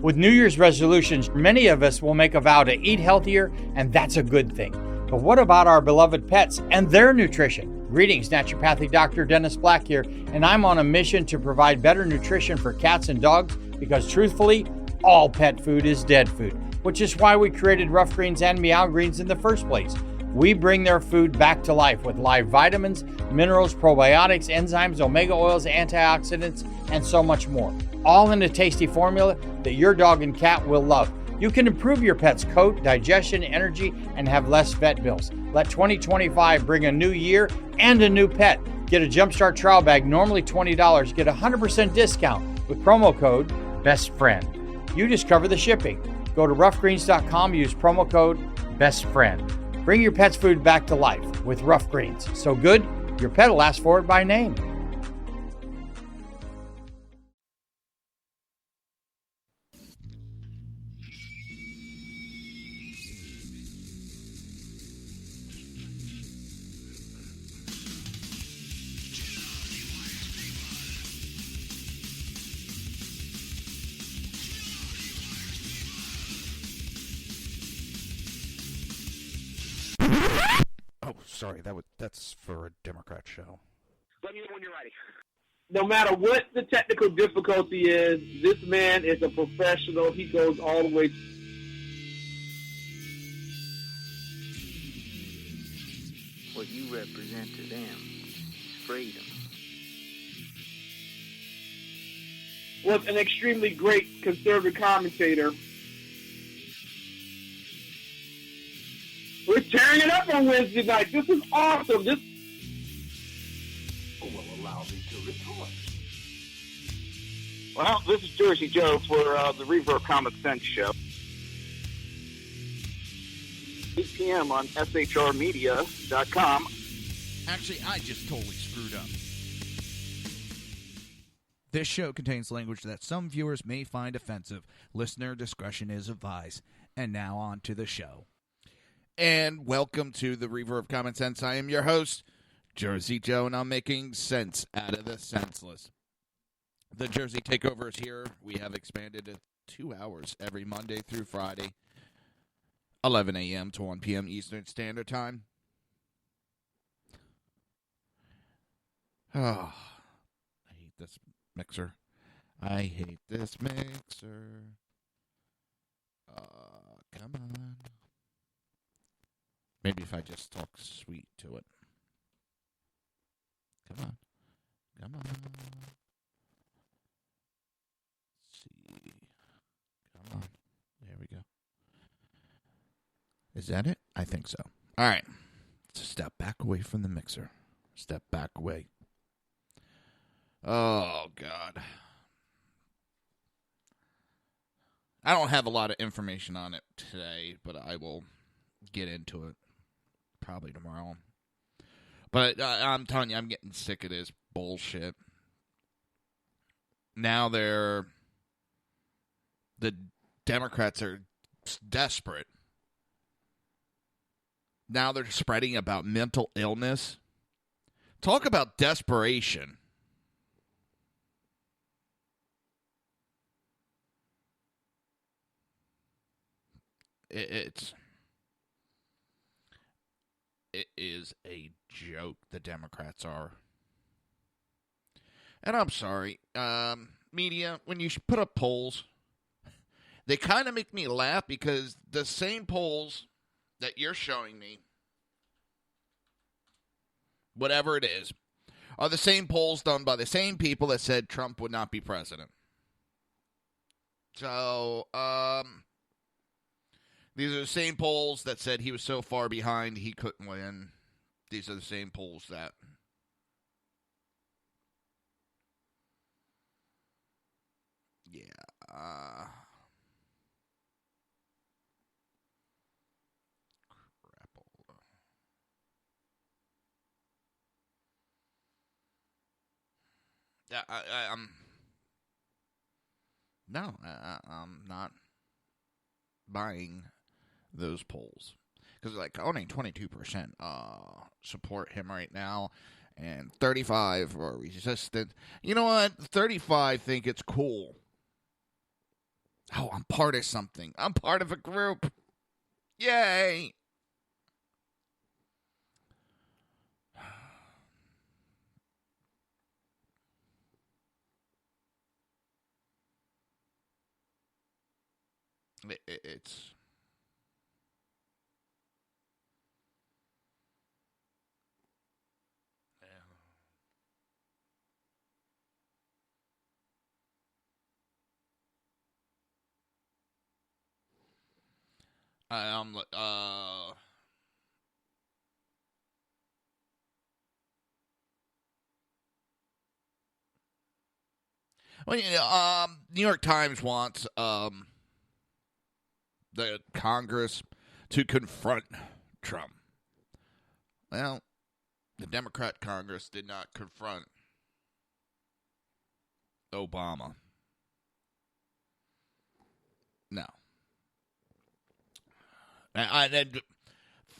With New Year's resolutions, many of us will make a vow to eat healthier, and that's a good thing. But what about our beloved pets and their nutrition? Greetings, naturopathic Dr. Dennis Black here, and I'm on a mission to provide better nutrition for cats and dogs because truthfully, all pet food is dead food, which is why we created Rough Greens and Meow Greens in the first place. We bring their food back to life with live vitamins, minerals, probiotics, enzymes, omega oils, antioxidants, and so much more. All in a tasty formula that your dog and cat will love. You can improve your pet's coat, digestion, energy, and have less vet bills. Let 2025 bring a new year and a new pet. Get a Jumpstart trial bag, normally $20. Get a 100% discount with promo code BESTFRIEND. You just cover the shipping. Go to roughgreens.com, use promo code BESTFRIEND. Bring your pet's food back to life with Rough Greens. So good, your pet will ask for it by name. Oh, sorry, that's for a Democrat show. Let me know when you're ready. No matter what the technical difficulty is, this man is a professional. He goes all the way. What you represent to them is freedom. Was an extremely great conservative commentator. We're tearing it up on Wednesday night. This is awesome. This will allow me to report. Well, this is Jersey Joe for the Reaver of Common Sense show. 8 p.m. on shrmedia.com. Actually, I just totally screwed up. This show contains language that some viewers may find offensive. Listener discretion is advised. And now on to the show. And welcome to the Reaver of Common Sense. I am your host, Jersey Joe, and I'm making sense out of the senseless. The Jersey Takeover is here. We have expanded to 2 hours every Monday through Friday, 11 a.m. to 1 p.m. Eastern Standard Time. Oh, I hate this mixer. I hate this mixer. Come on. Maybe if I just talk sweet to it. Come on. Come on. Let's see. Come on. There we go. Is that it? I think so. All right. Let's step back away from the mixer. Step back away. Oh, God. I don't have a lot of information on it today, but I will get into it probably tomorrow. But I'm telling you, I'm getting sick of this bullshit. Now the Democrats are desperate. Now they're spreading about mental illness. Talk about desperation. It is a joke, the Democrats are. And I'm sorry, media, when you put up polls, they kind of make me laugh because the same polls that you're showing me, whatever it is, are the same polls done by the same people that said Trump would not be president. So, these are the same polls that said he was so far behind he couldn't win. These are the same polls that... Yeah. Yeah, I'm not buying those polls. Because, like, only 22% support him right now, and 35 are resistant. You know what? 35 think it's cool. Oh, I'm part of something. I'm part of a group. Yay. It's... I'm well, New York Times wants the Congress to confront Trump. Well, the Democrat Congress did not confront Obama. No. And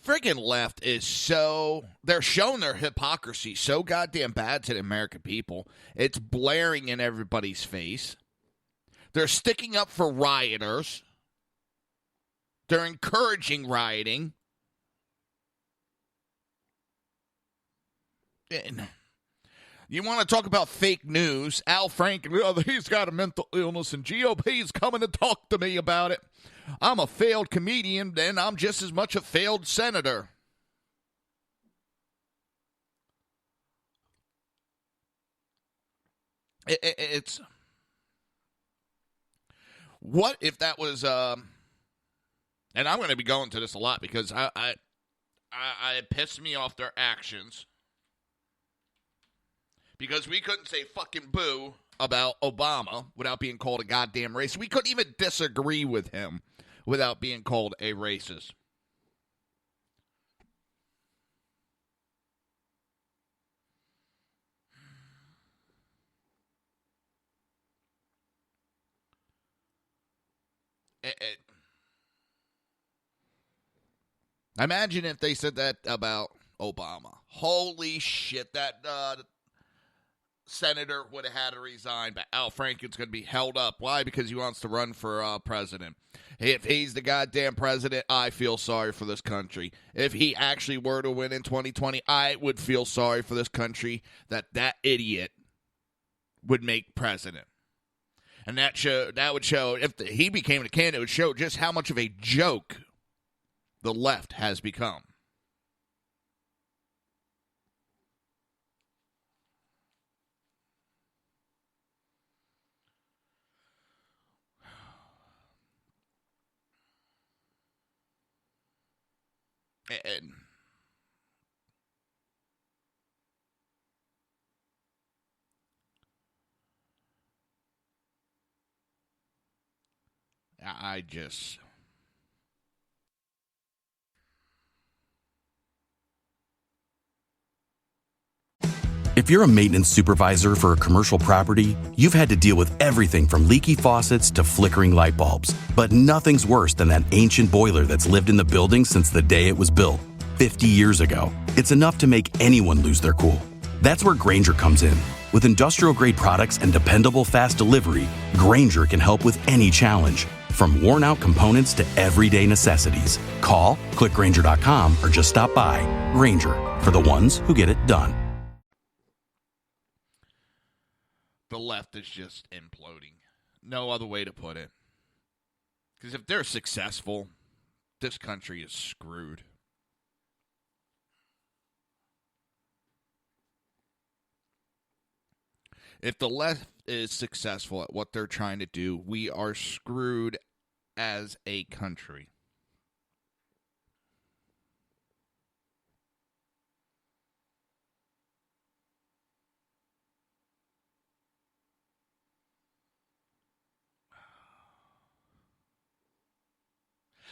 friggin' left is so... They're showing their hypocrisy so goddamn bad to the American people. It's blaring in everybody's face. They're sticking up for rioters. They're encouraging rioting. And you want to talk about fake news? Al Franken, he's got a mental illness, and GOP's coming to talk to me about it. I'm a failed comedian, and I'm just as much a failed senator. It's... What if that was... and I'm going to be going to this a lot because it pissed me off their actions. Because we couldn't say fucking boo about Obama without being called a goddamn racist. We couldn't even disagree with him without being called a racist. Imagine if they said that about Obama. Holy shit, that senator would have had to resign, but Al Franken's going to be held up. Why? Because he wants to run for president. If he's the goddamn president, I feel sorry for this country. If he actually were to win in 2020, I would feel sorry for this country that idiot would make president. And that would show, if he became a candidate, it would show just how much of a joke the left has become. And I just... If you're a maintenance supervisor for a commercial property, you've had to deal with everything from leaky faucets to flickering light bulbs. But nothing's worse than that ancient boiler that's lived in the building since the day it was built, 50 years ago. It's enough to make anyone lose their cool. That's where Grainger comes in. With industrial-grade products and dependable fast delivery, Grainger can help with any challenge, from worn-out components to everyday necessities. Call, click Grainger.com, or just stop by. Grainger, for the ones who get it done. The left is just imploding. No other way to put it. Because if they're successful, this country is screwed. If the left is successful at what they're trying to do, we are screwed as a country.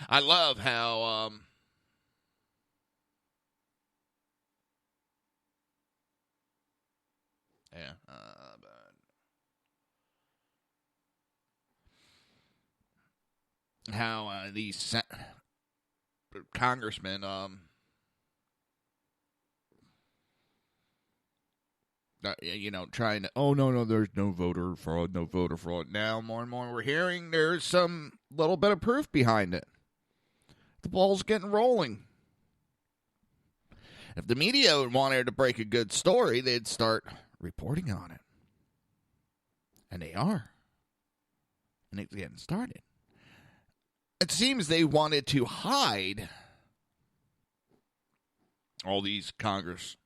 I love how how these congressmen trying to, oh, no, there's no voter fraud, no voter fraud. Now, more and more we're hearing there's some little bit of proof behind it. The ball's getting rolling. If the media wanted to break a good story, they'd start reporting on it. And they are. And it's getting started. It seems they wanted to hide all these Congress.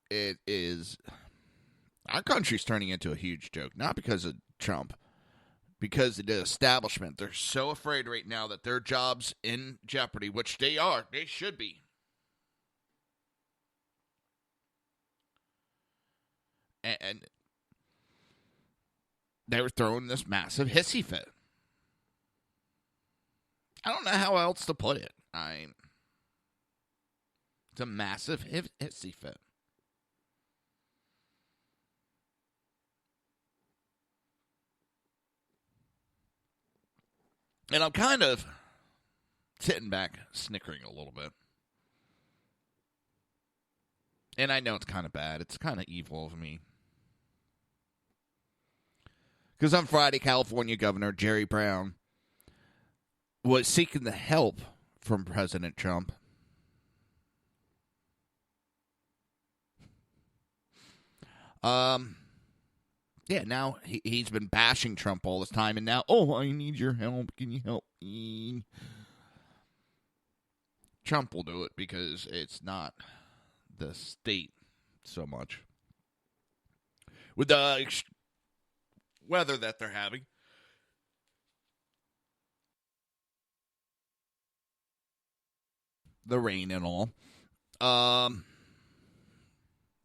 It is, our country's turning into a huge joke, not because of Trump, because of the establishment. They're so afraid right now that their job's in jeopardy, which they are. They should be. And they were throwing this massive hissy fit. I don't know how else to put it. It's a massive hissy fit. And I'm kind of sitting back, snickering a little bit. And I know it's kind of bad. It's kind of evil of me. Because on Friday, California Governor Jerry Brown was seeking the help from President Trump. Now he's been bashing Trump all this time, and now, I need your help. Can you help me? Trump will do it because it's not the state so much. With the weather that they're having. The rain and all.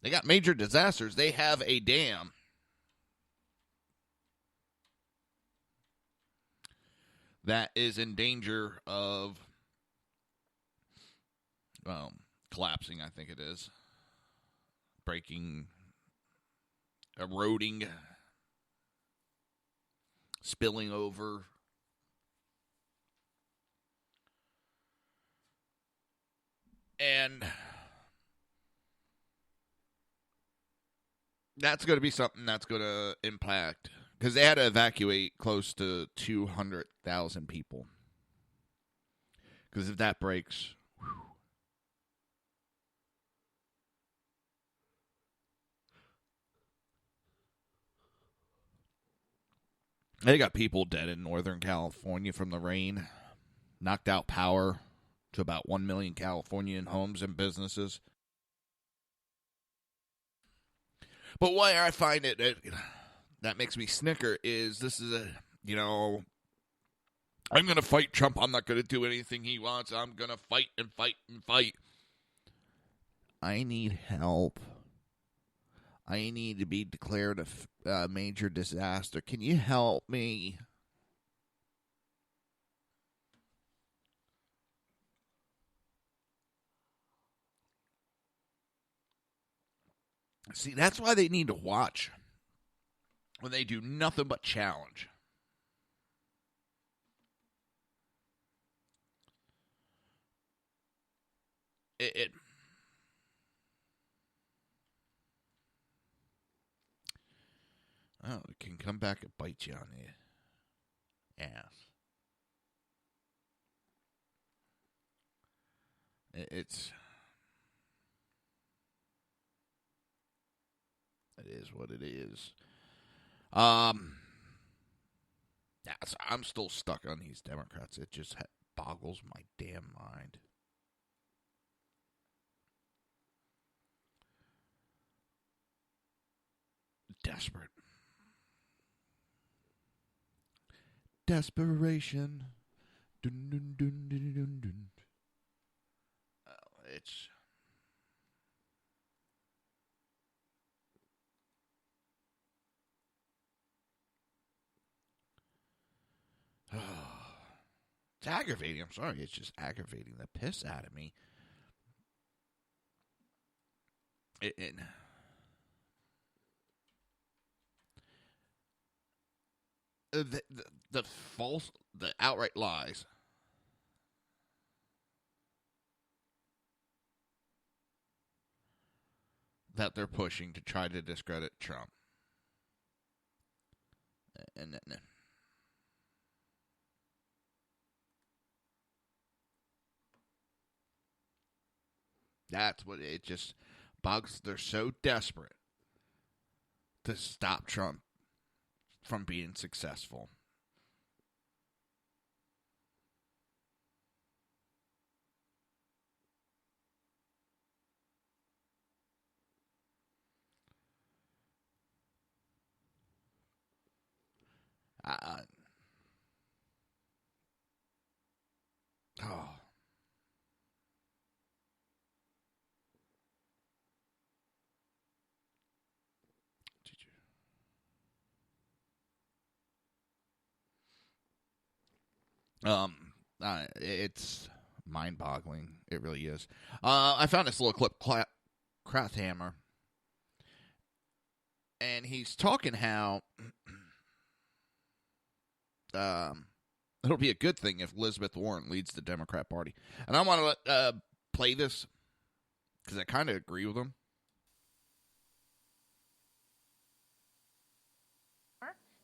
They got major disasters. They have a dam that is in danger of collapsing, I think it is. Breaking, eroding, spilling over. And that's going to be something that's going to impact, because they had to evacuate close to 200,000 people. Because if that breaks, they got people dead in Northern California from the rain. Knocked out power to about 1 million Californian homes and businesses. But why I find it that makes me snicker is this is I'm going to fight Trump. I'm not going to do anything he wants. I'm going to fight and fight and fight. I need help. I need to be declared a major disaster. Can you help me? See, that's why they need to watch when they do nothing but challenge. It can come back and bite you on the ass. It is what it is. So I'm still stuck on these Democrats. It just boggles my damn mind. Desperate. Desperation. Dun, dun, dun, dun, dun, dun. It's it's aggravating. I'm sorry. It's just aggravating the piss out of me. the false, the outright lies that they're pushing to try to discredit Trump. And that's what it just bugs. They're so desperate to stop Trump from being successful. Oh. It's mind-boggling. It really is. I found this little clip, Krathhammer, and he's talking how it'll be a good thing if Elizabeth Warren leads the Democrat Party. And I want to play this because I kind of agree with him.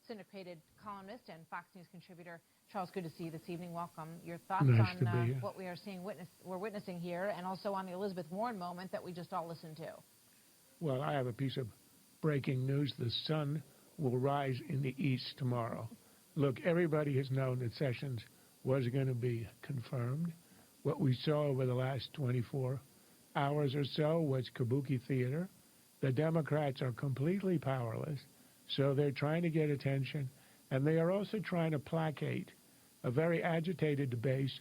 Syndicated columnist and Fox News contributor Charles, good to see you this evening. Welcome. Your thoughts on what we are seeing, we're witnessing here, and also on the Elizabeth Warren moment that we just all listened to. Well, I have a piece of breaking news. The sun will rise in the east tomorrow. Look, everybody has known that Sessions was going to be confirmed. What we saw over the last 24 hours or so was kabuki theater. The Democrats are completely powerless. So they're trying to get attention, and they are also trying to placate a very agitated base.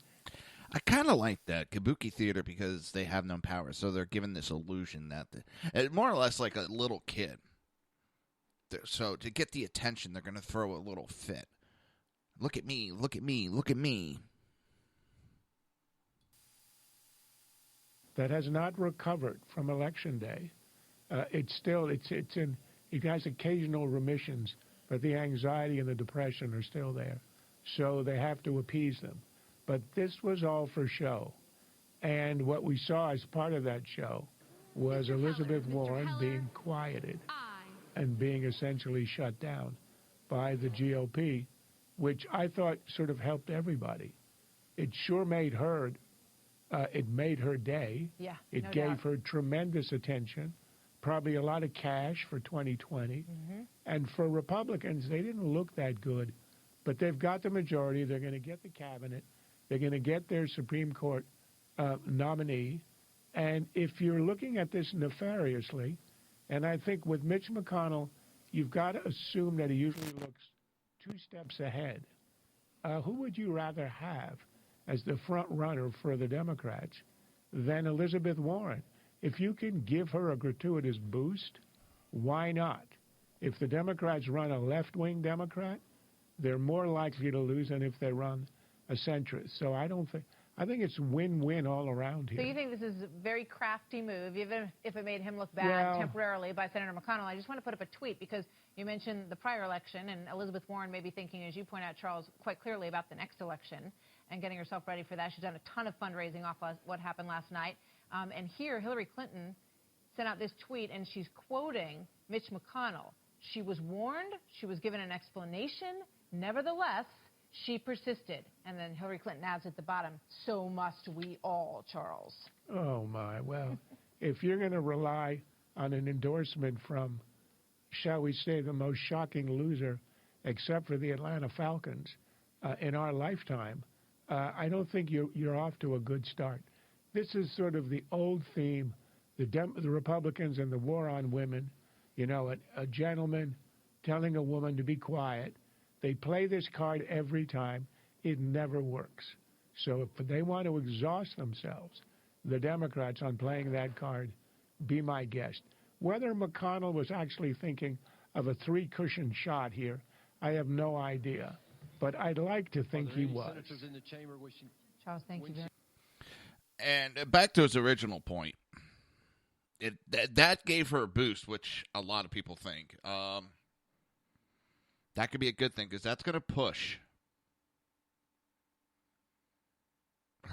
I kind of like that, kabuki theater, because they have no power. So they're given this illusion that more or less like a little kid. So to get the attention, they're going to throw a little fit. Look at me, look at me, look at me. That has not recovered from Election Day. It has occasional remissions, but the anxiety and the depression are still there. So they have to appease them. But this was all for show. And what we saw as part of that show was Elizabeth Warren being quieted and being essentially shut down by the GOP, which I thought sort of helped everybody. It sure made her, it made her day. Yeah, it gave her tremendous attention. Probably a lot of cash for 2020. Mm-hmm. And for Republicans, they didn't look that good. But they've got the majority. They're going to get the cabinet. They're going to get their Supreme Court nominee. And if you're looking at this nefariously, and I think with Mitch McConnell, you've got to assume that he usually looks 2 steps ahead. Who would you rather have as the front runner for the Democrats than Elizabeth Warren? If you can give her a gratuitous boost, why not? If the Democrats run a left-wing Democrat, they're more likely to lose than if they run a centrist. So I think it's win-win all around here. So you think this is a very crafty move, even if it made him look bad temporarily by Senator McConnell? I just want to put up a tweet because you mentioned the prior election, and Elizabeth Warren may be thinking, as you point out, Charles, quite clearly about the next election and getting herself ready for that. She's done a ton of fundraising off what happened last night. And here, Hillary Clinton sent out this tweet, and she's quoting Mitch McConnell. She was warned. She was given an explanation. Nevertheless, she persisted. And then Hillary Clinton adds at the bottom, so must we all, Charles. Oh, my. Well, if you're going to rely on an endorsement from, shall we say, the most shocking loser, except for the Atlanta Falcons, in our lifetime, I don't think you're off to a good start. This is sort of the old theme, the Republicans and the war on women. You know, a gentleman telling a woman to be quiet. They play this card every time. It never works. So if they want to exhaust themselves, the Democrats, on playing that card, be my guest. Whether McConnell was actually thinking of a 3-cushion shot here, I have no idea. But I'd like to think he was. Charles, thank you very much. And back to his original point, that gave her a boost, which a lot of people think. That could be a good thing because that's going to push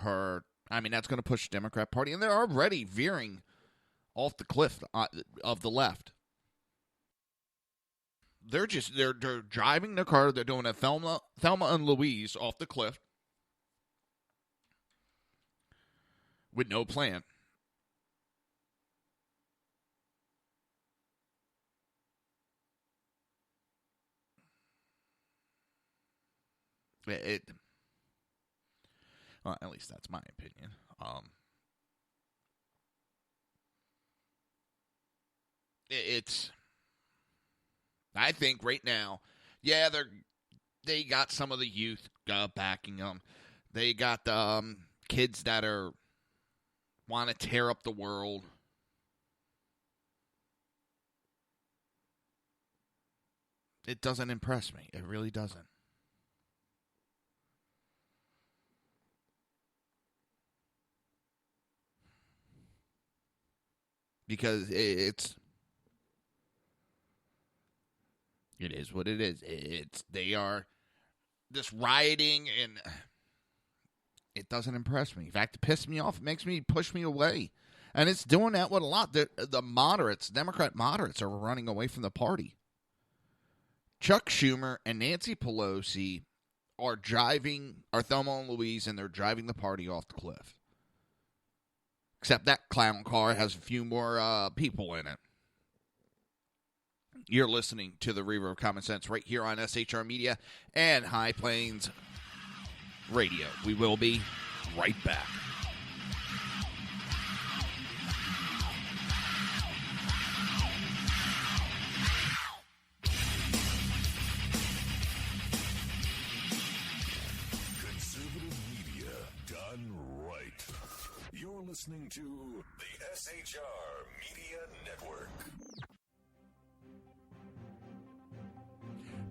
that's going to push the Democrat Party, and they're already veering off the cliff of the left. They're driving their car. They're doing a Thelma and Louise off the cliff with no plan. Well, at least that's my opinion. I think right now, yeah, they got some of the youth backing them. They got the kids that want to tear up the world. It doesn't impress me. It really doesn't. Because it is what it is. They are this rioting, and it doesn't impress me. In fact, it pisses me off. It makes me push me away. And it's doing that with a lot. The moderates, Democrat moderates, are running away from the party. Chuck Schumer and Nancy Pelosi are Thelma and Louise, and they're driving the party off the cliff. Except that clown car has a few more people in it. You're listening to the Reaver of Common Sense right here on SHR Media and High Plains Radio. We will be right back. Conservative media done right. You're listening to the SHR Media Network.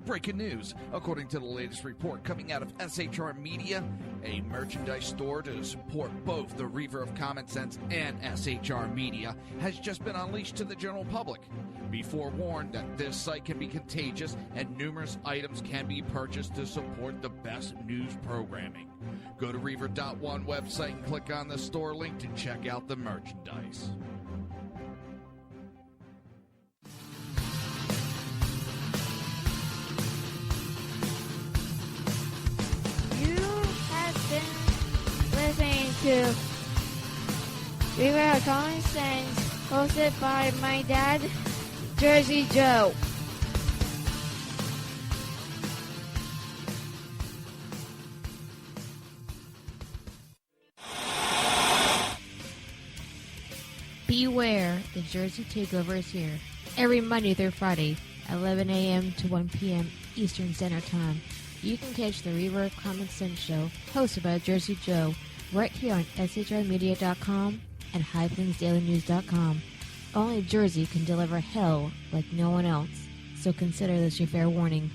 Breaking news. According to the latest report coming out of SHR Media, a merchandise store to support both the Reaver of Common Sense and SHR Media has just been unleashed to the general public. Be forewarned that this site can be contagious and numerous items can be purchased to support the best news programming. Go to Reaver.one website and click on the store link to check out the merchandise. Listening to Reaver of Common Sense, hosted by my dad, Jersey Joe. Beware, the Jersey Takeover is here. Every Monday through Friday, 11 a.m. to 1 p.m. Eastern Standard Time. You can catch the Reaver of Common Sense show, hosted by Jersey Joe, right here on SHRmedia.com and HighPlainsDailyNews.com. Only Jersey can deliver hell like no one else, so consider this your fair warning.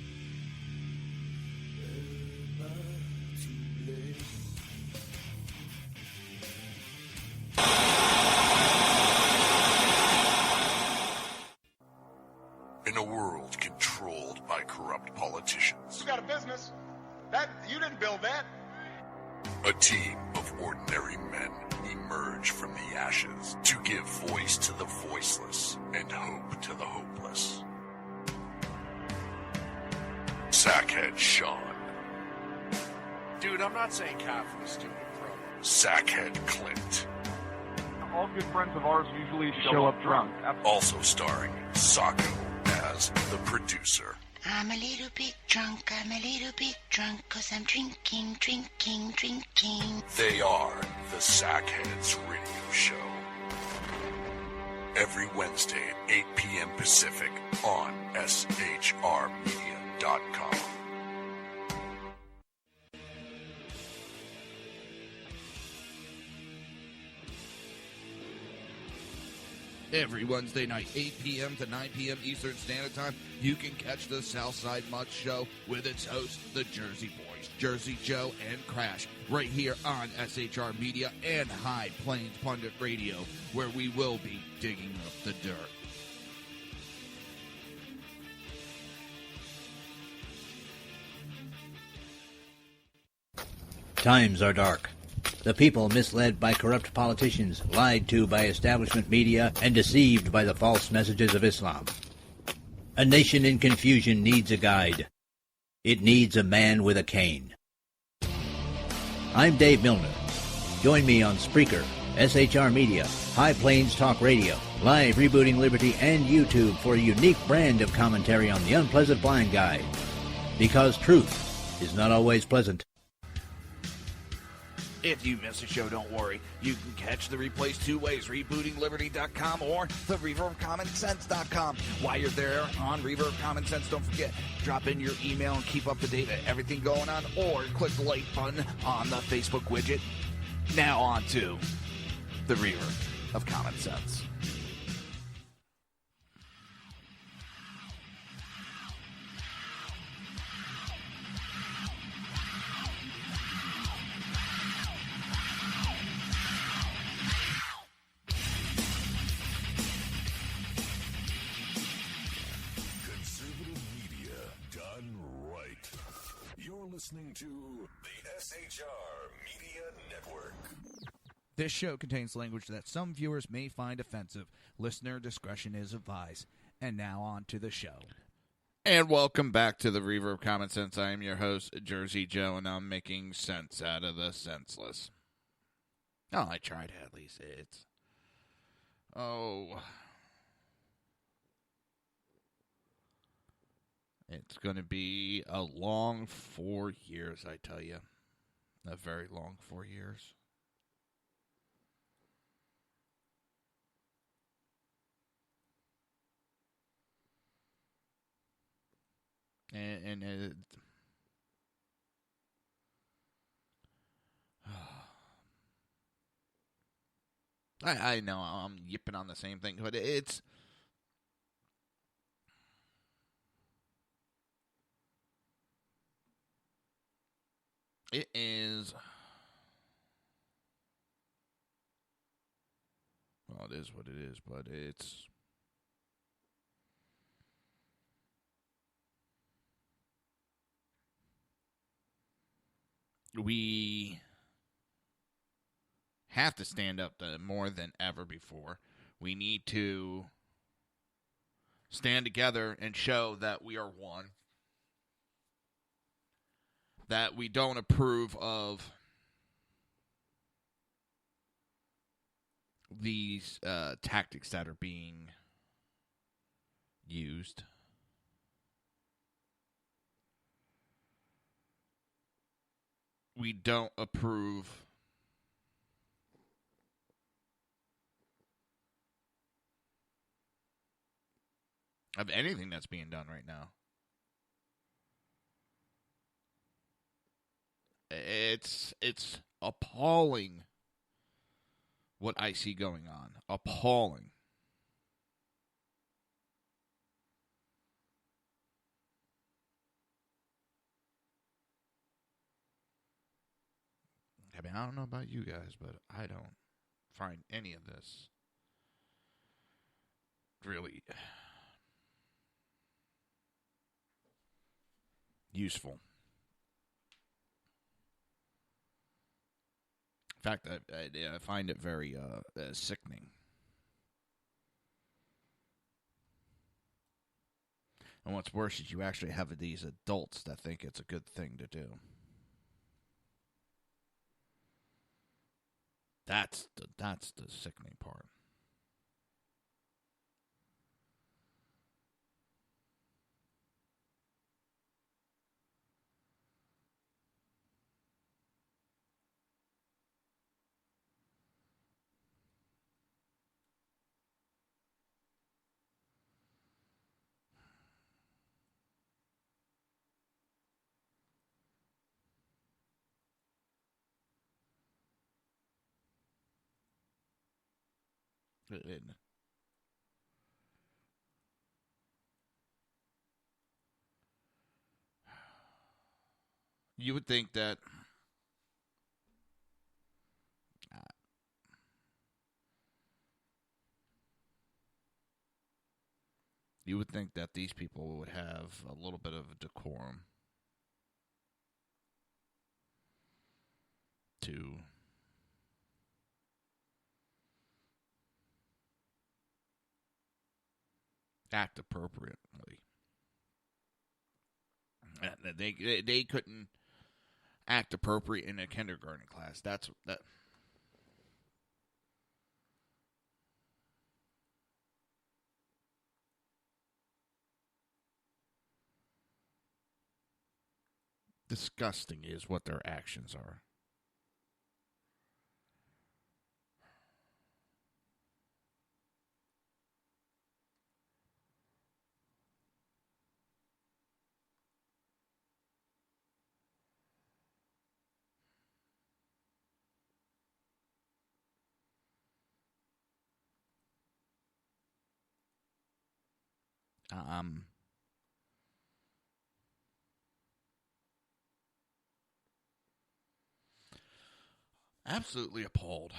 In a world controlled by corrupt politicians, You got a business. You didn't build that. a team of ordinary men emerge from the ashes to give voice to the voiceless and hope to the hopeless. Sackhead Sean. Dude, I'm not saying cow for the stupid pro. Sackhead Clint. All good friends of ours usually show up drunk. Also starring Sacco as the producer. I'm a little bit drunk, 'cause I'm drinking. They are the Sackheads Radio Show. Every Wednesday at 8 p.m. Pacific on SHRmedia.com. Every Wednesday night, 8 p.m. to 9 p.m. Eastern Standard Time, you can catch the Southside Mutt Show with its hosts, the Jersey Boys, Jersey Joe and Crash, right here on SHR Media and High Plains Pundit Radio, where we will be digging up the dirt. Times are dark. The people misled by corrupt politicians, lied to by establishment media, and deceived by the false messages of Islam. A nation in confusion needs a guide. It needs a man with a cane. I'm Dave Milner. Join me on Spreaker, SHR Media, High Plains Talk Radio, Live Rebooting Liberty, and YouTube for a unique brand of commentary on the unpleasant blind guide. Because truth is not always pleasant. If you miss a show, don't worry. You can catch the replays two ways, rebootingliberty.com or the Reaver of Common Sense.com. While you're there on Reaver of Common Sense, don't forget, drop in your email and keep up to date with everything going on, or click the like button on the Facebook widget. Now on to the Reaver of Common Sense. Listening to the SHR Media Network. This show contains language that some viewers may find offensive. Listener discretion is advised. And now on to the show. And welcome back to the Reaver of Common Sense. I am your host, Jersey Joe, and I'm making sense out of the senseless. Oh, I tried at least. It's going to be a long 4 years, I tell you. A very long 4 years. And I know I'm yipping on the same thing, but it is, well, it is what it is, but we have to stand up to more than ever before. We need to stand together and show that we are one. That we don't approve of these tactics that are being used. We don't approve of anything that's being done right now. It's appalling what I see going on. Appalling. I mean, I don't know about you guys, but I don't find any of this really useful. In fact, I find it very sickening. And what's worse is you actually have these adults that think it's a good thing to do. That's the sickening part. You would think that these people would have a little bit of decorum. to act appropriately. They couldn't act appropriate in a kindergarten class. That's that. Disgusting is what their actions are. Absolutely appalled.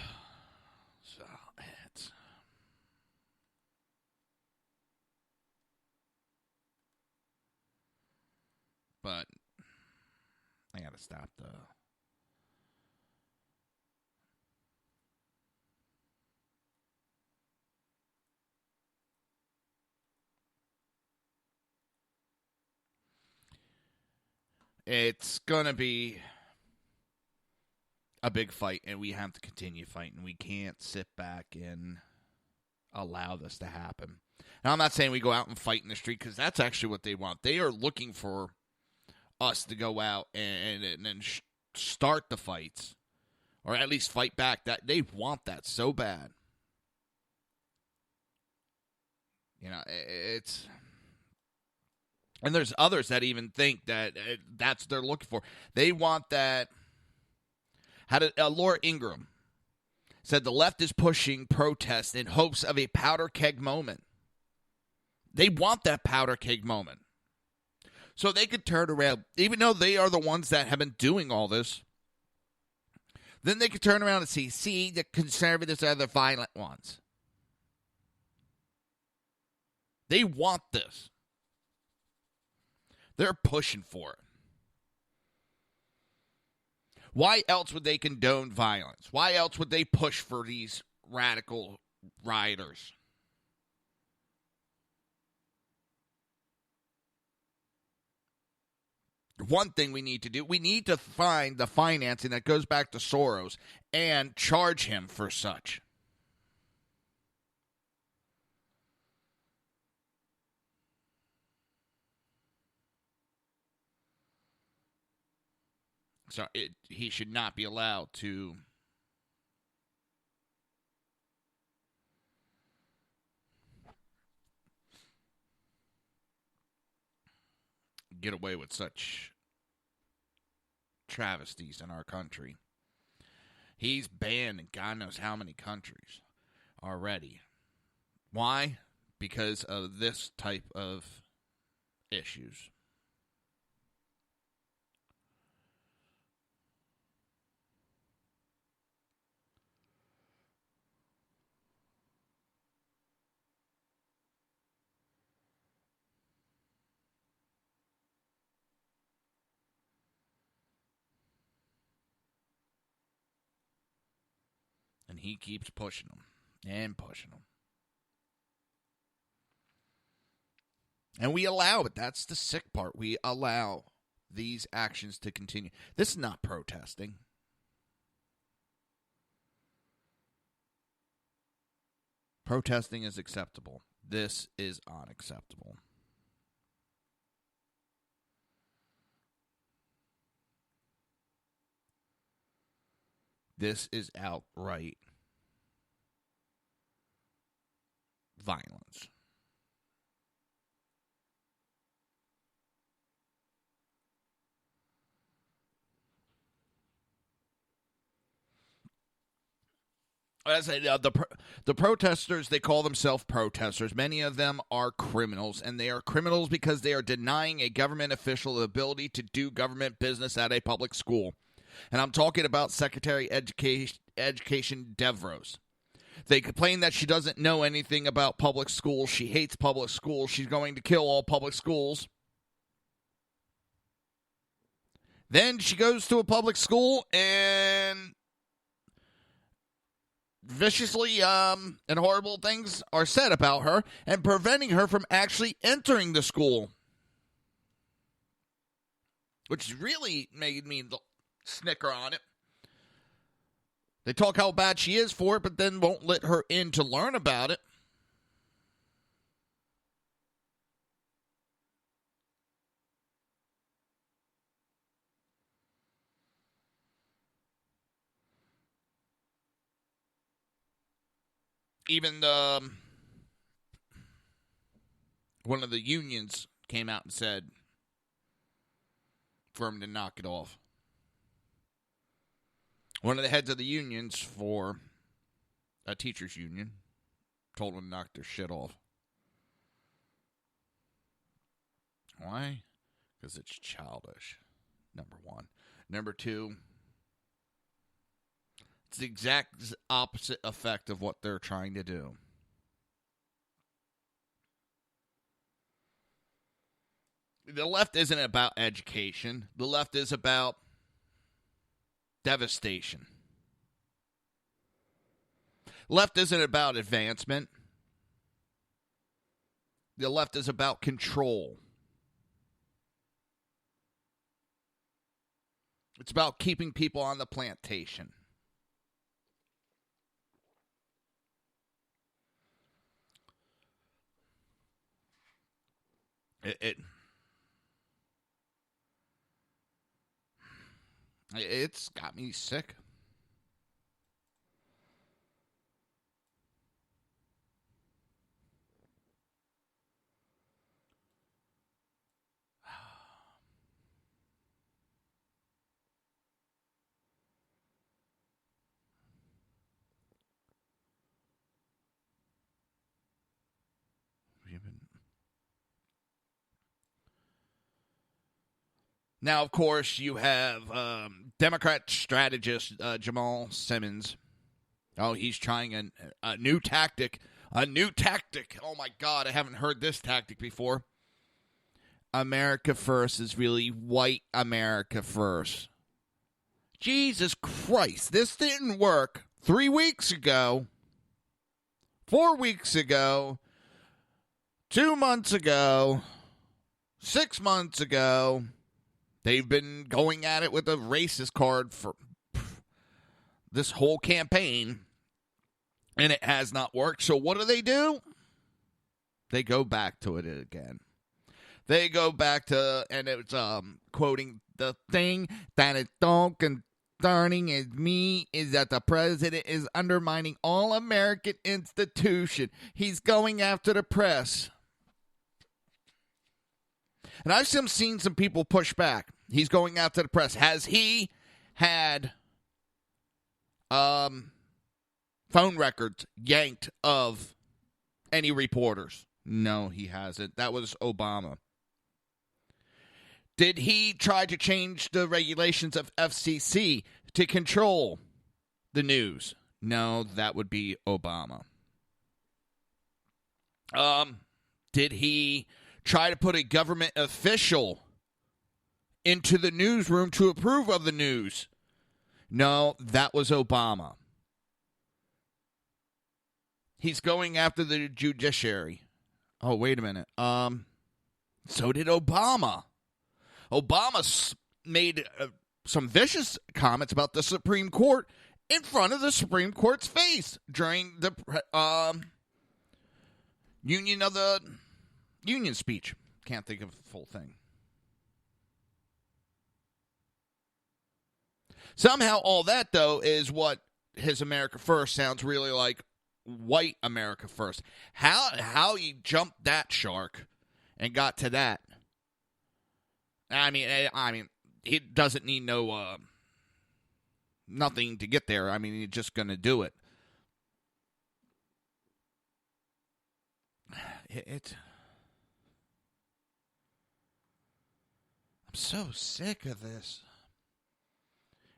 So it's but I gotta stop the it's gonna be a big fight, and we have to continue fighting. We can't sit back and allow this to happen. Now, I'm not saying we go out and fight in the street, because that's actually what they want. They are looking for us to go out and start the fights, or at least fight back. That they want that so bad. You know, it's... And there's others that even think that that's what they're looking for. They want that... Laura Ingraham said the left is pushing protest in hopes of a powder keg moment. They want that powder keg moment. So they could turn around, even though they are the ones that have been doing all this, then they could turn around and see, the conservatives are the violent ones. They want this. They're pushing for it. Why else would they condone violence? Why else would they push for these radical rioters? One thing we need to do, we need to find the financing that goes back to Soros and charge him for such. So he should not be allowed to get away with such travesties in our country. He's banned in God knows how many countries already. Why? Because of this type of issues. And he keeps pushing them and pushing them. And we allow it. That's the sick part. We allow these actions to continue. This is not protesting. Protesting is acceptable. This is unacceptable. This is outright violence. As I say, the protesters, they call themselves protesters. Many of them are criminals, and they are criminals because they are denying a government official the ability to do government business at a public school. And I'm talking about Secretary Education Devros. They complain that she doesn't know anything about public schools. She hates public schools. She's going to kill all public schools. Then she goes to a public school and viciously and horrible things are said about her and preventing her from actually entering the school. Which really made me snicker on it. They talk how bad she is for it, but then won't let her in to learn about it. Even one of the unions came out and said for him to knock it off. One of the heads of the unions for a teachers union told him to knock their shit off. Why? Because it's childish, number one. Number two, it's the exact opposite effect of what they're trying to do. The left isn't about education. The left is about devastation. Left isn't about advancement. The left is about control. It's about keeping people on the plantation. It's got me sick. Now, of course, you have Democrat strategist Jamal Simmons. Oh, he's trying a new tactic. A new tactic. Oh, my God, I haven't heard this tactic before. America First is really white America First. Jesus Christ, this didn't work 3 weeks ago, 4 weeks ago, 2 months ago, 6 months ago. They've been going at it with a racist card for this whole campaign, and it has not worked. So what do? They go back to it again. They go back to, and it's quoting, the thing that is so concerning is me is that the president is undermining all American institution. He's going after the press. And I've seen some people push back. He's going after the press. Has he had phone records yanked of any reporters? No, he hasn't. That was Obama. Did he try to change the regulations of FCC to control the news? No, that would be Obama. Did he try to put a government official into the newsroom to approve of the news? No, that was Obama. He's going after the judiciary. Oh, wait a minute. So did Obama. Obama made some vicious comments about the Supreme Court in front of the Supreme Court's face during the union speech. Can't think of the full thing. Somehow all that, though, is what his America First sounds really like white America First. How he jumped that shark and got to that. I mean, he doesn't need nothing to get there. I mean, he's just going to do it. I'm so sick of this.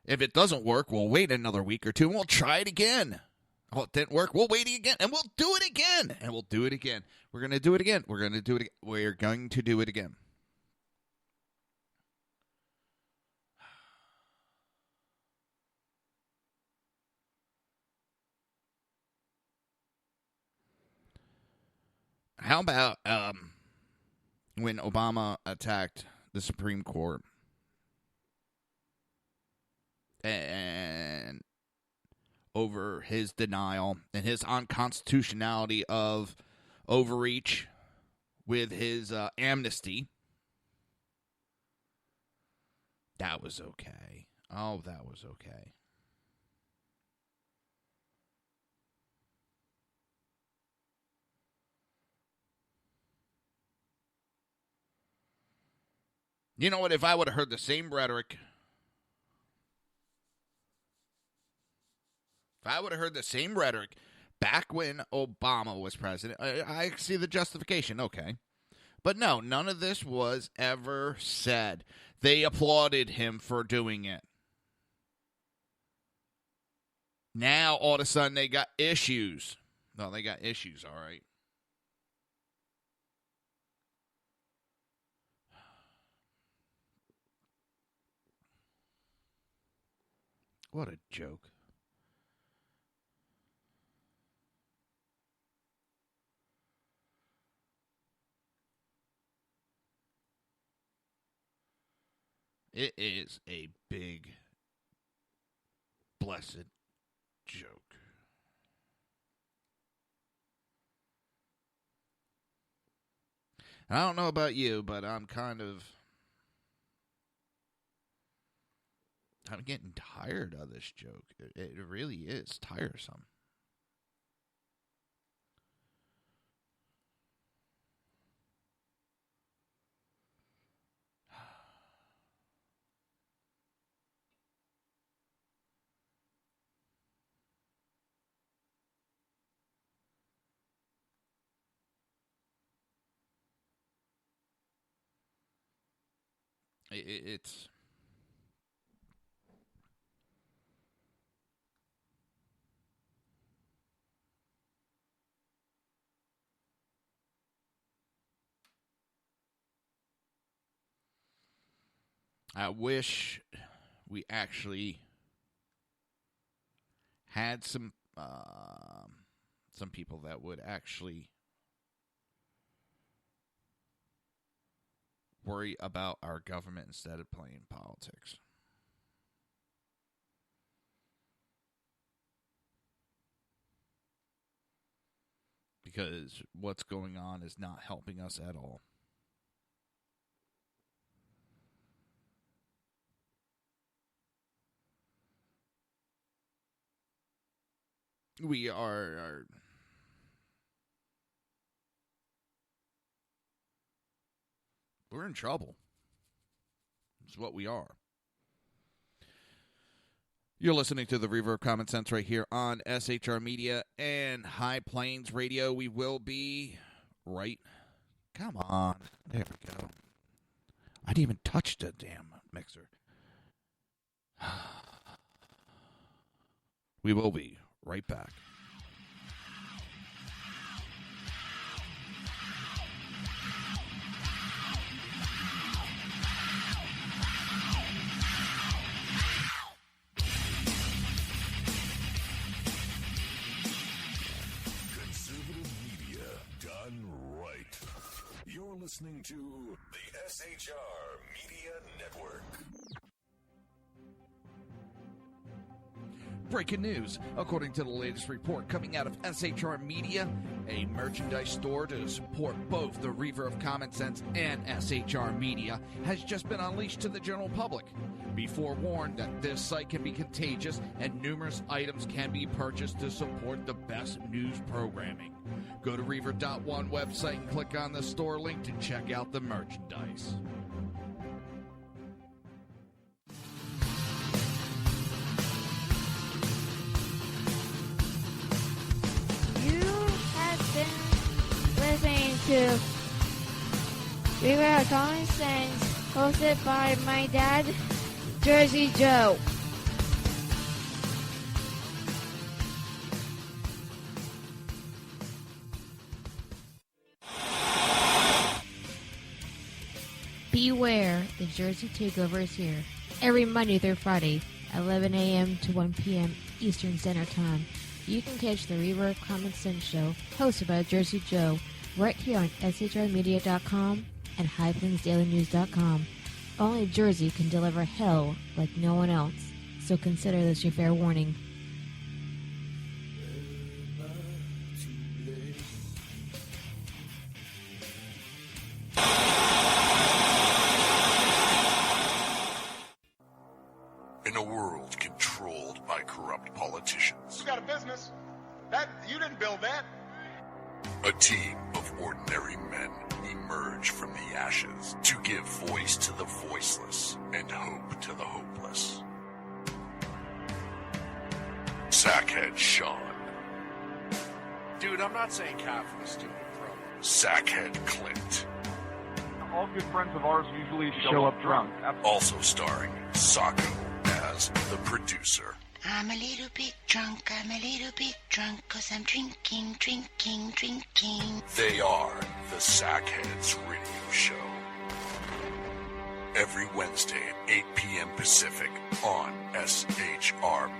If it doesn't work, we'll wait another week or two and we'll try it again. Oh, it didn't work. We'll wait again and we'll do it again. And we'll do it again. We're going to do it again. We're going to do it again. We're going to do it again. How about when Obama attacked the Supreme Court and over his denial and his unconstitutionality of overreach with his amnesty? That was okay. Oh, that was okay. You know what? If I would have heard the same rhetoric, back when Obama was president, I see the justification. Okay. But no, none of this was ever said. They applauded him for doing it. Now, all of a sudden, they got issues. No, they got issues, all right. What a joke. It is a big, blessed joke. I don't know about you, but I'm getting tired of this joke. It really is tiresome. It's I wish we actually had some people that would actually worry about our government instead of playing politics. Because what's going on is not helping us at all. We are we're in trouble. It's what we are. You're listening to the Reaver of Common Sense right here on SHR Media and High Plains Radio. We will be right. Come on. There we go. I didn't even touch the damn mixer. We will be right back. You're listening to the SHR Media Network. Breaking news. According to the latest report coming out of SHR Media, a merchandise store to support both the Reaver of Common Sense and SHR Media has just been unleashed to the general public. Be forewarned that this site can be contagious and numerous items can be purchased to support the best news programming. Go to Reaver.one website and click on the store link to check out the merchandise. Listening to Reaver of Common Sense, hosted by my dad, Jersey Joe. Beware, the Jersey Takeover is here. Every Monday through Friday, 11 a.m. to 1 p.m. Eastern Standard Time. You can catch the Reaver of Common Sense show, hosted by Jersey Joe, right here on shrmedia.com and highplainsdailynews.com. Only Jersey can deliver hell like no one else, so consider this your fair warning. In a world controlled by corrupt politicians, You got a business. That you didn't build that. a team of ordinary men emerge from the ashes to give voice to the voiceless and hope to the hopeless. Sackhead Sean, Dude, I'm not saying coffee is stupid, bro. Sackhead Clint, All good friends of ours usually show up drunk. also starring Sacco as the producer. I'm a little bit drunk, I'm a little bit drunk, 'cause I'm drinking, drinking, drinking. They are the Sackheads Radio Show. Every Wednesday at 8 p.m. Pacific on shrmedia.com.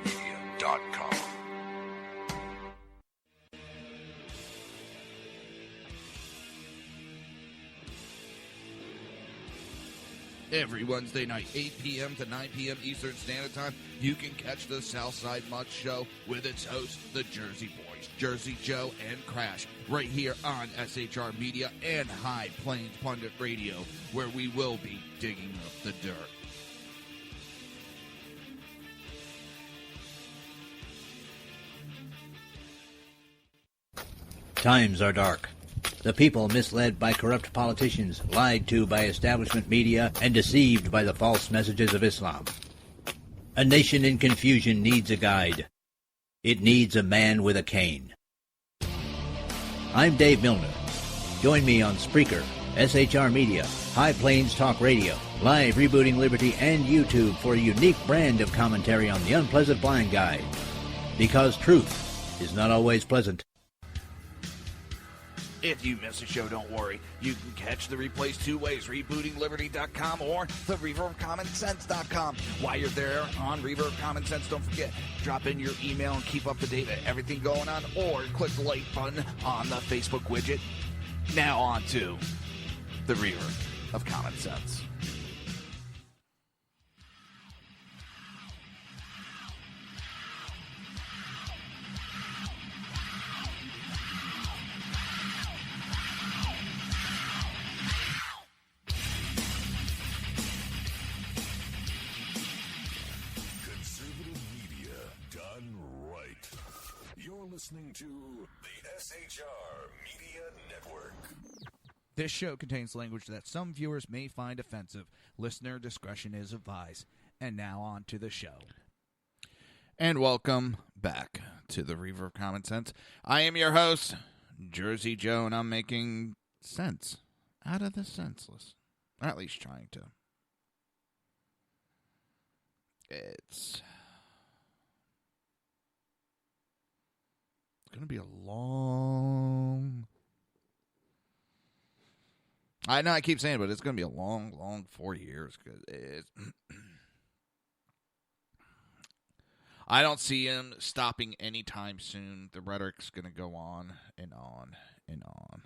Every Wednesday night, 8 p.m. to 9 p.m. Eastern Standard Time, you can catch the Southside Mutt Show with its hosts, the Jersey Boys, Jersey Joe and Crash, right here on SHR Media and High Plains Pundit Radio, where we will be digging up the dirt. Times are dark. The people misled by corrupt politicians, lied to by establishment media, and deceived by the false messages of Islam. A nation in confusion needs a guide. It needs a man with a cane. I'm Dave Milner. Join me on Spreaker, SHR Media, High Plains Talk Radio, Live Rebooting Liberty, and YouTube for a unique brand of commentary on the unpleasant blind guide. Because truth is not always pleasant. If you miss a show, don't worry. You can catch the replays two ways, rebootingliberty.com or the Reaver of Common Sense.com. While you're there on Reaver of Common Sense, don't forget, drop in your email and keep up to date with everything going on, or click the like button on the Facebook widget. Now on to the Reaver of Common Sense. Listening to the SHR Media Network. This show contains language that some viewers may find offensive. Listener discretion is advised. And now on to the show. And welcome back to the Reaver of Common Sense. I am your host, Jersey Joe, and I'm making sense out of the senseless. Or at least trying to. It's going to be a long... I know I keep saying it, but it's going to be a long, long 4 years. Cause I don't see him stopping anytime soon. The rhetoric's going to go on and on and on.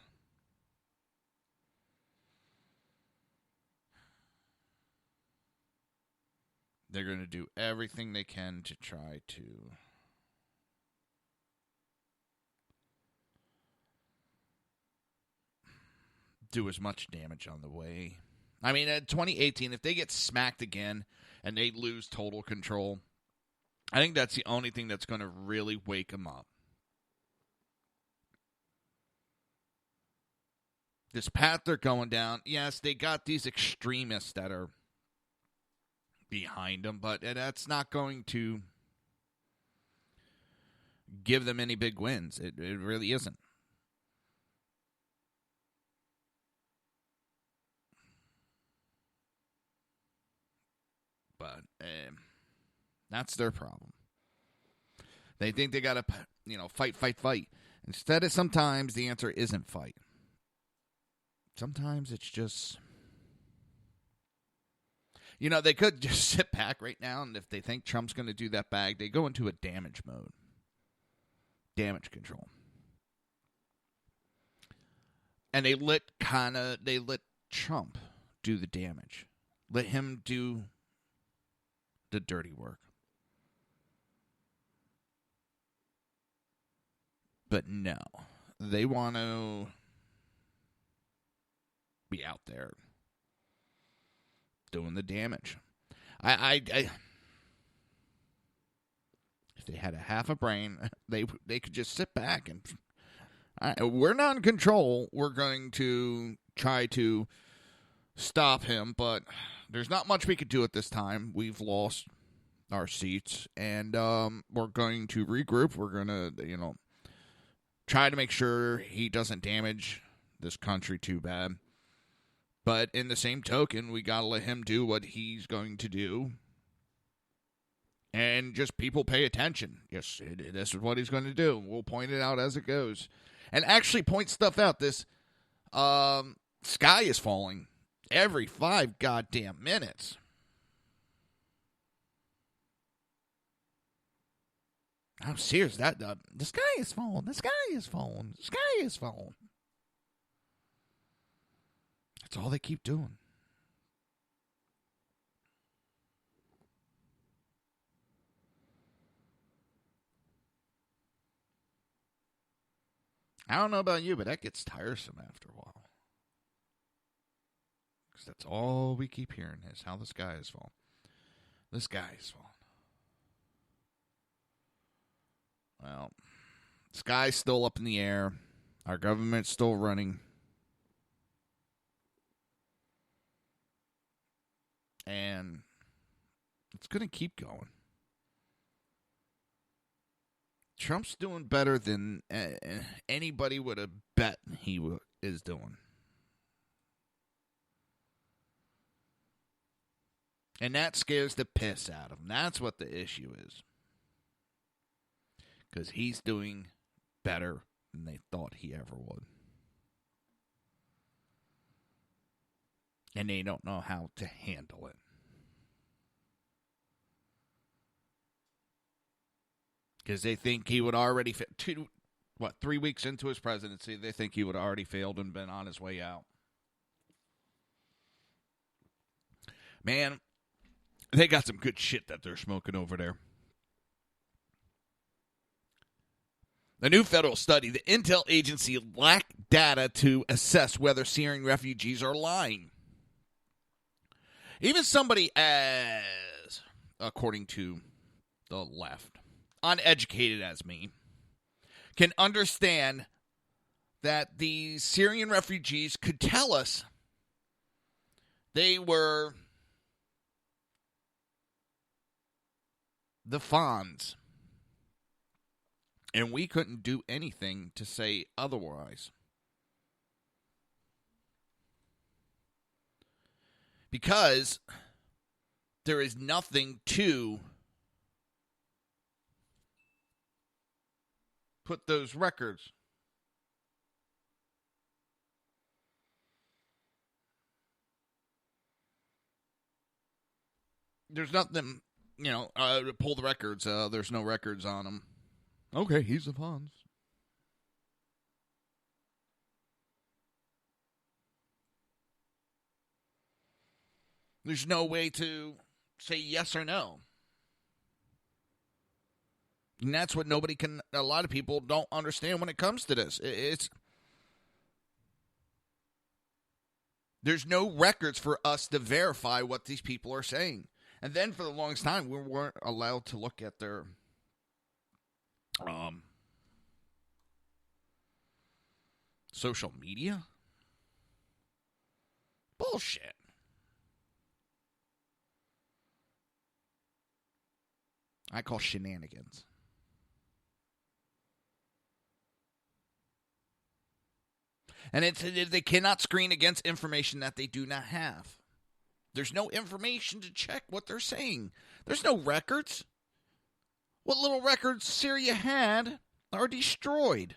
They're going to do everything they can to try to do as much damage on the way. I mean, in 2018, if they get smacked again and they lose total control, I think that's the only thing that's going to really wake them up. This path they're going down, yes, they got these extremists that are behind them, but that's not going to give them any big wins. It really isn't. But that's their problem. They think they got to, fight. Instead of sometimes the answer isn't fight. Sometimes it's just, they could just sit back right now, and if they think Trump's going to do that bag, they go into a damage mode. Damage control. And they let Trump do the damage. Let him do the dirty work. But no, they want to be out there doing the damage. I if they had a half a brain, they could just sit back and we're not in control. We're going to try to stop him, but there's not much we could do at this time. We've lost our seats, and we're going to regroup. We're going to, try to make sure he doesn't damage this country too bad. But in the same token, we got to let him do what he's going to do. And just people pay attention. Yes, this is what he's going to do. We'll point it out as it goes. And actually point stuff out. This sky is falling every 5 goddamn minutes. I'm serious. That the sky is falling. The sky is falling. The sky is falling. That's all they keep doing. I don't know about you, but that gets tiresome after a while. Because that's all we keep hearing is how the sky is falling. The sky is falling. Well, the sky's still up in the air. Our government's still running. And it's going to keep going. Trump's doing better than anybody would have bet he is doing. And that scares the piss out of him. That's what the issue is. Because he's doing better than they thought he ever would. And they don't know how to handle it. Because they think he would already 3 weeks into his presidency, they think he would have already failed and been on his way out. Man, they got some good shit that they're smoking over there. The new federal study, the intel agency lacked data to assess whether Syrian refugees are lying. Even somebody as, according to the left, uneducated as me, can understand that the Syrian refugees could tell us they were the Fonz. And we couldn't do anything to say otherwise. Because there is nothing to put those records. There's nothing, to pull the records. There's no records on them. Okay, he's the Fonz. There's no way to say yes or no. And that's what a lot of people don't understand when it comes to this. There's no records for us to verify what these people are saying. And then for the longest time, we weren't allowed to look at their social media? Bullshit. I call shenanigans. And they cannot screen against information that they do not have. There's no information to check what they're saying. There's no records. What little records Syria had are destroyed.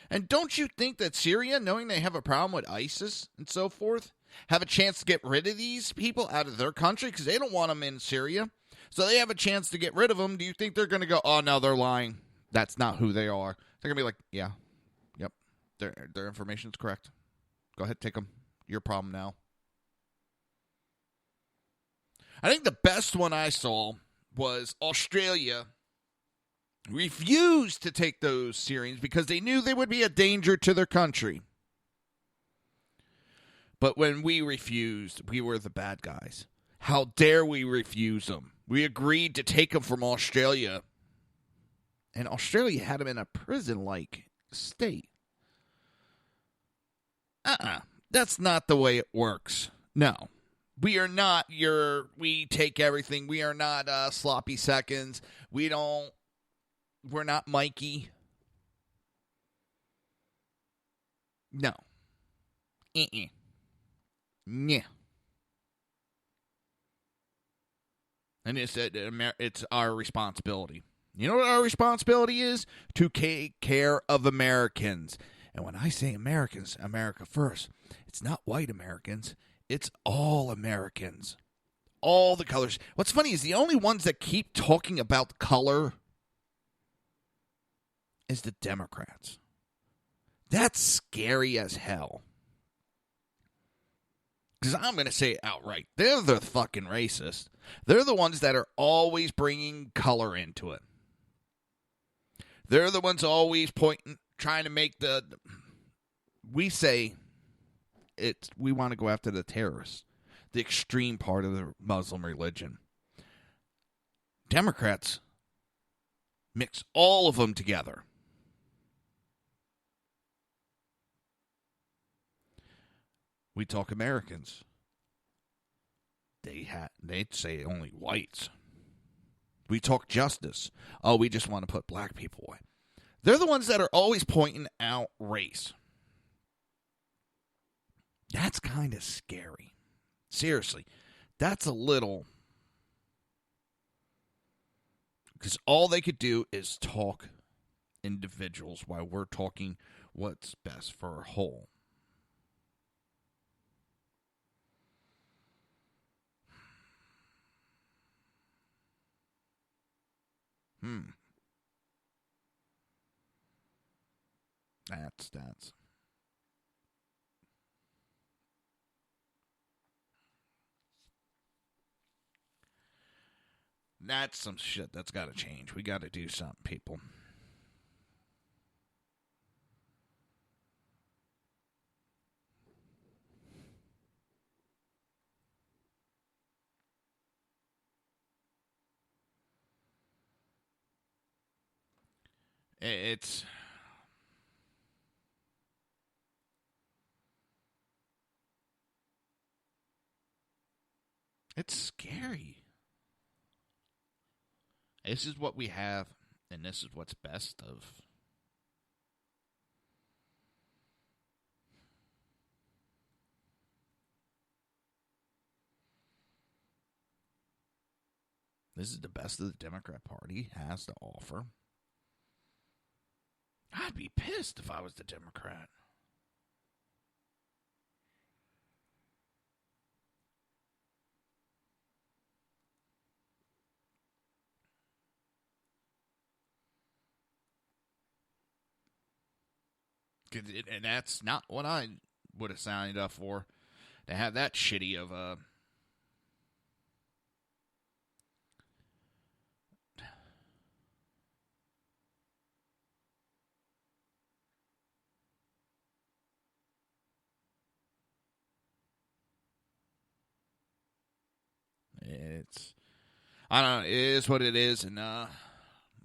And don't you think that Syria, knowing they have a problem with ISIS and so forth, have a chance to get rid of these people out of their country? Because they don't want them in Syria. So they have a chance to get rid of them. Do you think they're going to go, oh, no, they're lying. That's not who they are. They're going to be like, yeah, yep, Their information's correct. Go ahead, take them. Your problem now. I think the best one I saw was Australia refused to take those Syrians because they knew they would be a danger to their country. But when we refused, we were the bad guys. How dare we refuse them? We agreed to take them from Australia. And Australia had them in a prison-like state. That's not the way it works. No. We are not we take everything. We are not sloppy seconds. We're not Mikey. No. Yeah. And it's our responsibility. You know what our responsibility is? To take care of Americans. And when I say Americans, America first, it's not white Americans. It's all Americans. All the colors. What's funny is the only ones that keep talking about color is the Democrats. That's scary as hell. Because I'm going to say it outright. They're the fucking racist. They're the ones that are always bringing color into it. They're the ones always trying to make we say we want to go after the terrorists, the extreme part of the Muslim religion. Democrats mix all of them together. We talk Americans. They'd say only whites. We talk justice. Oh, we just want to put black people away. They're the ones that are always pointing out race. That's kind of scary. Seriously, that's a little... Because all they could do is talk individuals while we're talking what's best for a whole. That's some shit that's got to change. We got to do something, people. It's scary. This is what we have, and this is what's best of. This is the best the Democrat Party has to offer. I'd be pissed if I was the Democrat. And that's not what I would have signed up for. To have that shitty of a... I don't know, it is what it is, and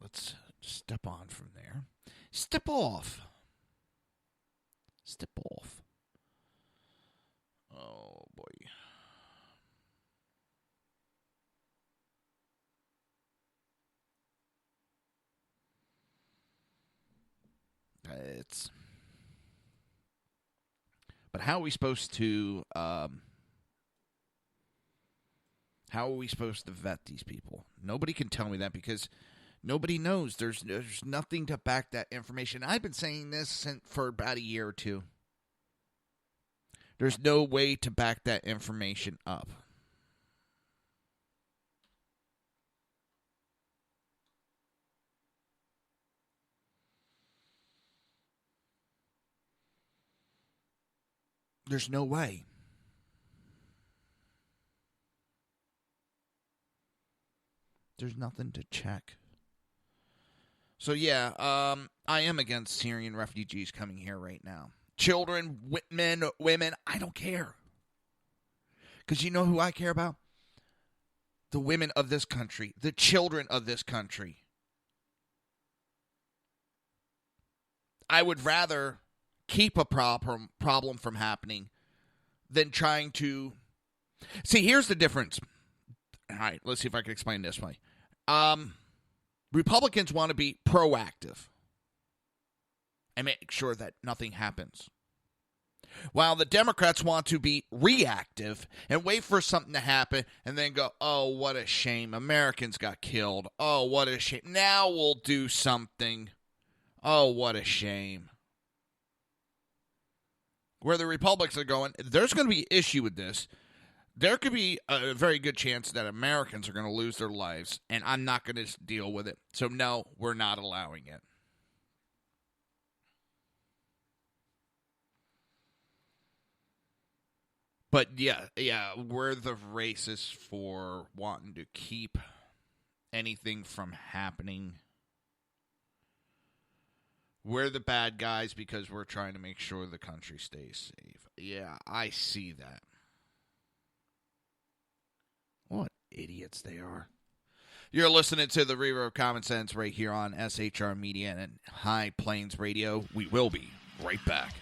let's step on from there. Step off. Oh, boy. But how are we supposed to... How are we supposed to vet these people? Nobody can tell me that because nobody knows. There's nothing to back that information. I've been saying this for about a year or two. There's no way to back that information up. There's no way. There's nothing to check. So, yeah, I am against Syrian refugees coming here right now. Children, men, women, I don't care. Because you know who I care about? The women of this country, the children of this country. I would rather keep a problem from happening than trying to... See, here's the difference. All right, let's see if I can explain this way. Republicans want to be proactive and make sure that nothing happens, while the Democrats want to be reactive and wait for something to happen and then go, oh, what a shame. Americans got killed. Oh, what a shame. Now we'll do something. Oh, what a shame. Where the Republicans are going, there's going to be an issue with this. There could be a very good chance that Americans are going to lose their lives, and I'm not going to deal with it. So, no, we're not allowing it. But, yeah, we're the racists for wanting to keep anything from happening. We're the bad guys because we're trying to make sure the country stays safe. Yeah, I see that. What idiots they are. You're listening to the Reaver of Common Sense right here on SHR Media and High Plains Radio. We will be right back.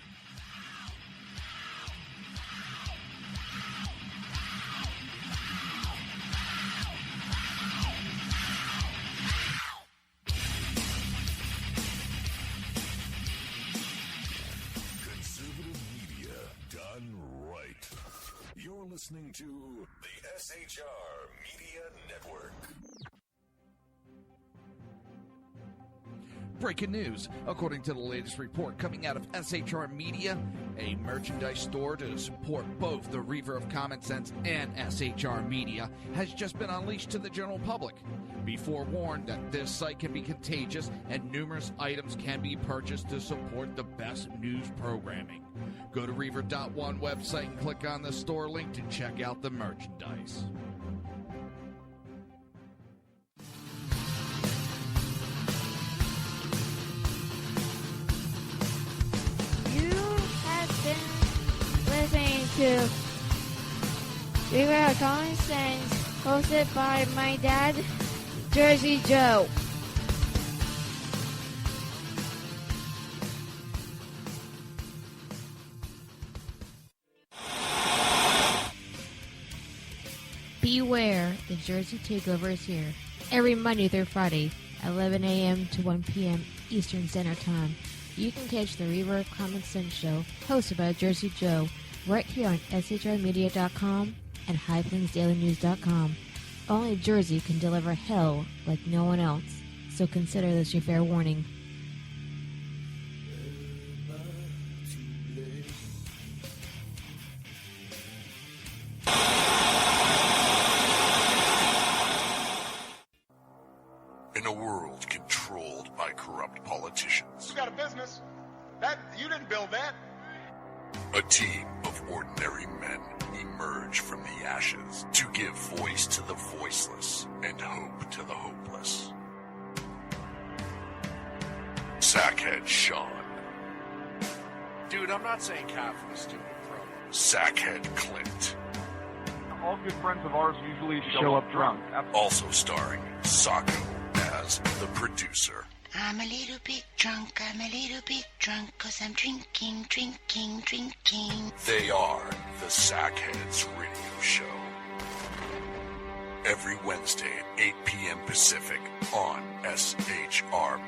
Conservative media done right. You're listening to the SHR Media Network. Breaking news. According to the latest report coming out of SHR Media, a merchandise store to support both the Reaver of Common Sense and SHR Media has just been unleashed to the general public. Be forewarned that this site can be contagious and numerous items can be purchased to support the best news programming. Go to Reaver.one website and click on the store link to check out the merchandise. Listening to Reaver of Common Sense, hosted by my dad, Jersey Joe. Beware, the Jersey Takeover is here. Every Monday through Friday, 11 a.m. to 1 p.m. Eastern Standard Time. You can catch the Reaver of Common Sense show, hosted by Jersey Joe, right here on shrmedia.com and highplainsdailynews.com. Only Jersey can deliver hell like no one else, so consider this your fair warning. In a world controlled by corrupt politicians, You got a business. You didn't build that. a team of ordinary men emerge from the ashes to give voice to the voiceless and hope to the hopeless. Sackhead Sean. Dude, I'm not saying coffee is stupid, bro. Sackhead Clint. All good friends of ours usually show up drunk. Also starring Sacco as the producer. I'm a little bit drunk, 'cause I'm drinking. They are the Sackheads Radio Show. Every Wednesday at 8 p.m. Pacific on shrmedia.com.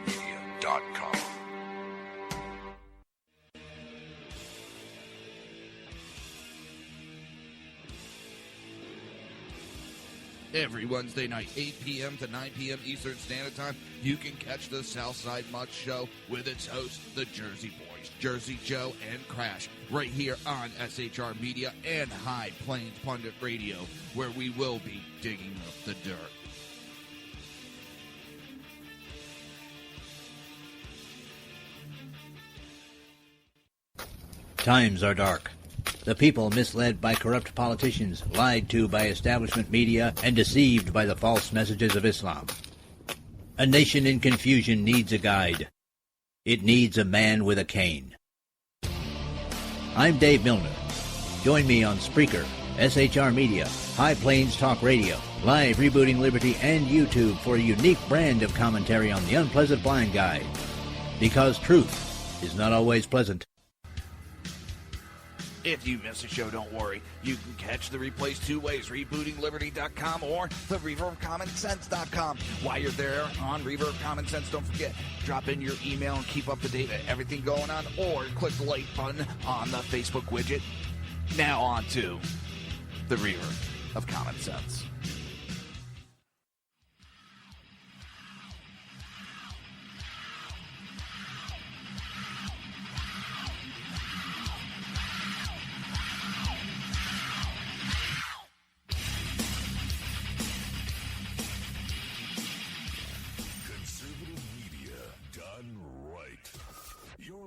Every Wednesday night, 8 p.m. to 9 p.m. Eastern Standard Time, you can catch the Southside Much Show with its hosts, the Jersey Boys, Jersey Joe and Crash, right here on SHR Media and High Plains Pundit Radio, where we will be digging up the dirt. Times are dark. The people misled by corrupt politicians, lied to by establishment media, and deceived by the false messages of Islam. A nation in confusion needs a guide. It needs a man with a cane. I'm Dave Milner. Join me on Spreaker, SHR Media, High Plains Talk Radio, Live Rebooting Liberty, and YouTube for a unique brand of commentary on the unpleasant blind guide. Because truth is not always pleasant. If you miss a show, don't worry. You can catch the replays two ways, rebootingliberty.com or the Reaver of Common Sense.com. While you're there on Reaver of Common Sense, don't forget, drop in your email and keep up to date with everything going on, or click the like button on the Facebook widget. Now on to the Reaver of Common Sense.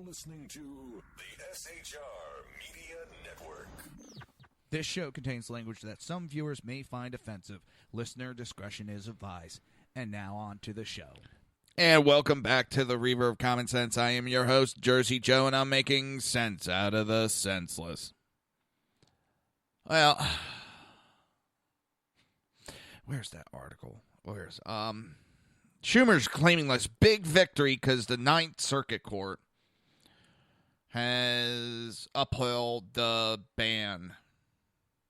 Listening to the SHR Media Network. This show contains language that some viewers may find offensive. Listener discretion is advised. And now on to the show. And welcome back to the Reaver of Common Sense. I am your host, Jersey Joe, and I'm making sense out of the senseless. Well, where's that article? Schumer's claiming this big victory because the Ninth Circuit Court has upheld the ban.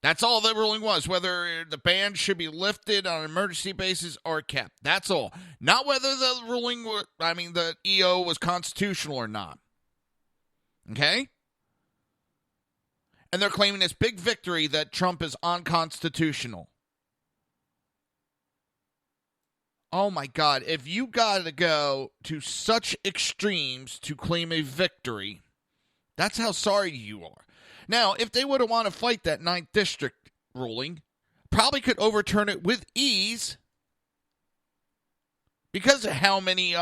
That's all the ruling was, whether the ban should be lifted on an emergency basis or kept. That's all. Not whether the EO was constitutional or not. Okay? And they're claiming this big victory that Trump is unconstitutional. Oh my God, if you got to go to such extremes to claim a victory, that's how sorry you are. Now, if they would have wanted to fight that 9th District ruling, probably could overturn it with ease because of how many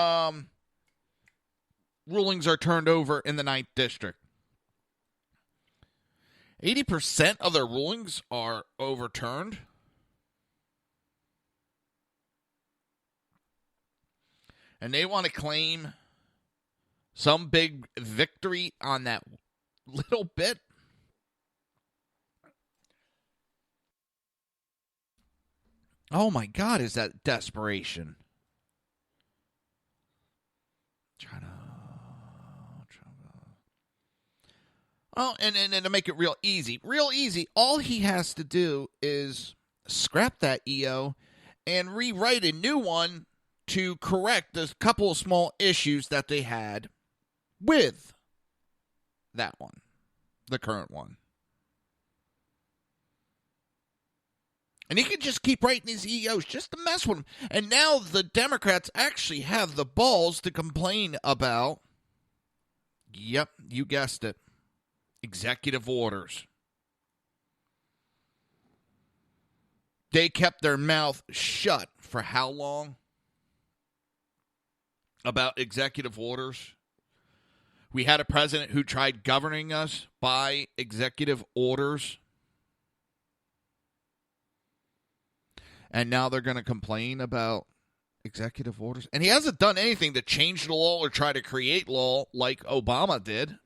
rulings are turned over in the 9th District. 80% of their rulings are overturned. And they want to claim some big victory on that little bit. Oh my God, is that desperation? Oh, and to make it real easy, all he has to do is scrap that EO and rewrite a new one to correct a couple of small issues that they had with that one, the current one. And he could just keep writing these EOs just to mess with them. And now the Democrats actually have the balls to complain about, yep, you guessed it, executive orders. They kept their mouth shut for how long? About executive orders. We had a president who tried governing us by executive orders. And now they're going to complain about executive orders. And he hasn't done anything to change the law or try to create law like Obama did.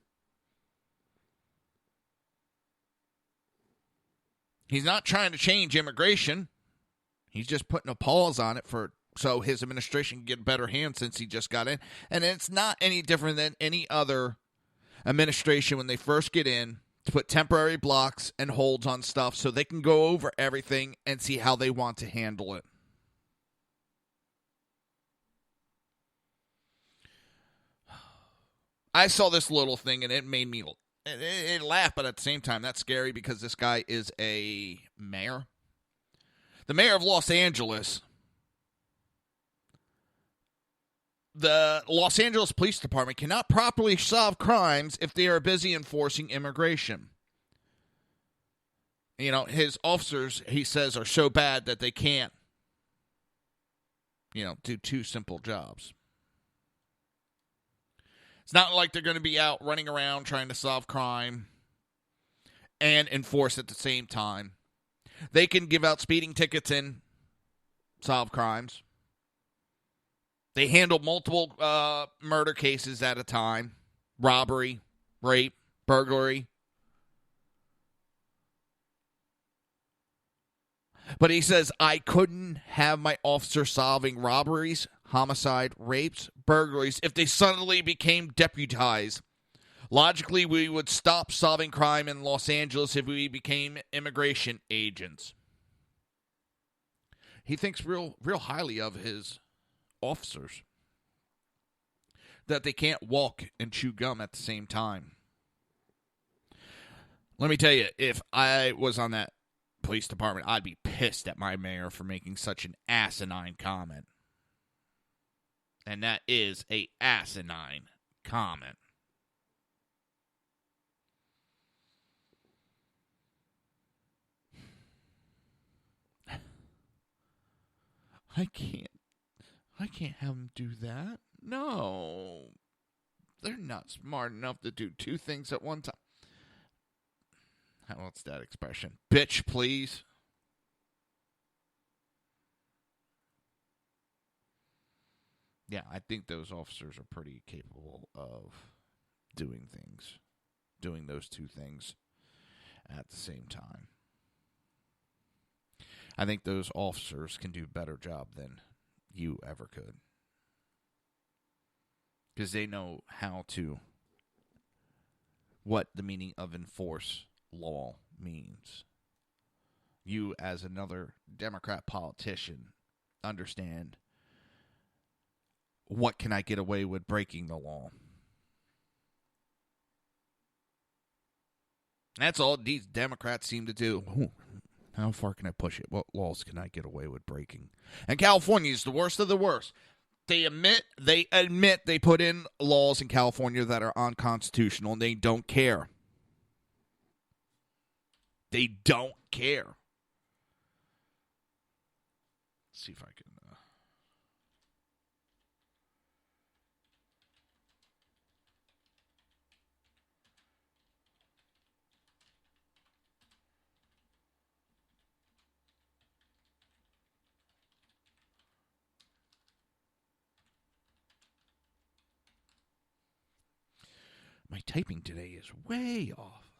He's not trying to change immigration. He's just putting a pause on it so his administration can get a better hand since he just got in. And it's not any different than any other administration when they first get in, to put temporary blocks and holds on stuff so they can go over everything and see how they want to handle it. I saw this little thing and it made me laugh, but at the same time, that's scary because this guy is a mayor. The mayor of Los Angeles. The Los Angeles Police Department cannot properly solve crimes if they are busy enforcing immigration. You know, his officers, he says, are so bad that they can't, do two simple jobs. It's not like they're going to be out running around trying to solve crime and enforce at the same time. They can give out speeding tickets and solve crimes. They handle multiple murder cases at a time. Robbery, rape, burglary. But he says, I couldn't have my officers solving robberies, homicide, rapes, burglaries if they suddenly became deputized. Logically, we would stop solving crime in Los Angeles if we became immigration agents. He thinks real highly of his officers. That they can't walk and chew gum at the same time. Let me tell you, if I was on that police department, I'd be pissed at my mayor for making such an asinine comment. And that is a asinine comment. I can't have them do that. No. They're not smart enough to do two things at one time. What's that expression? Bitch, please. Yeah, I think those officers are pretty capable of doing those two things at the same time. I think those officers can do a better job than you ever could. Because they know what the meaning of enforce law means. You, as another Democrat politician, understand what can I get away with breaking the law. That's all these Democrats seem to do. Ooh, how far can I push it? What laws can I get away with breaking? And California is the worst of the worst. They admit they put in laws in California that are unconstitutional, and they don't care. They don't care. Let's see if I can. My typing today is way off.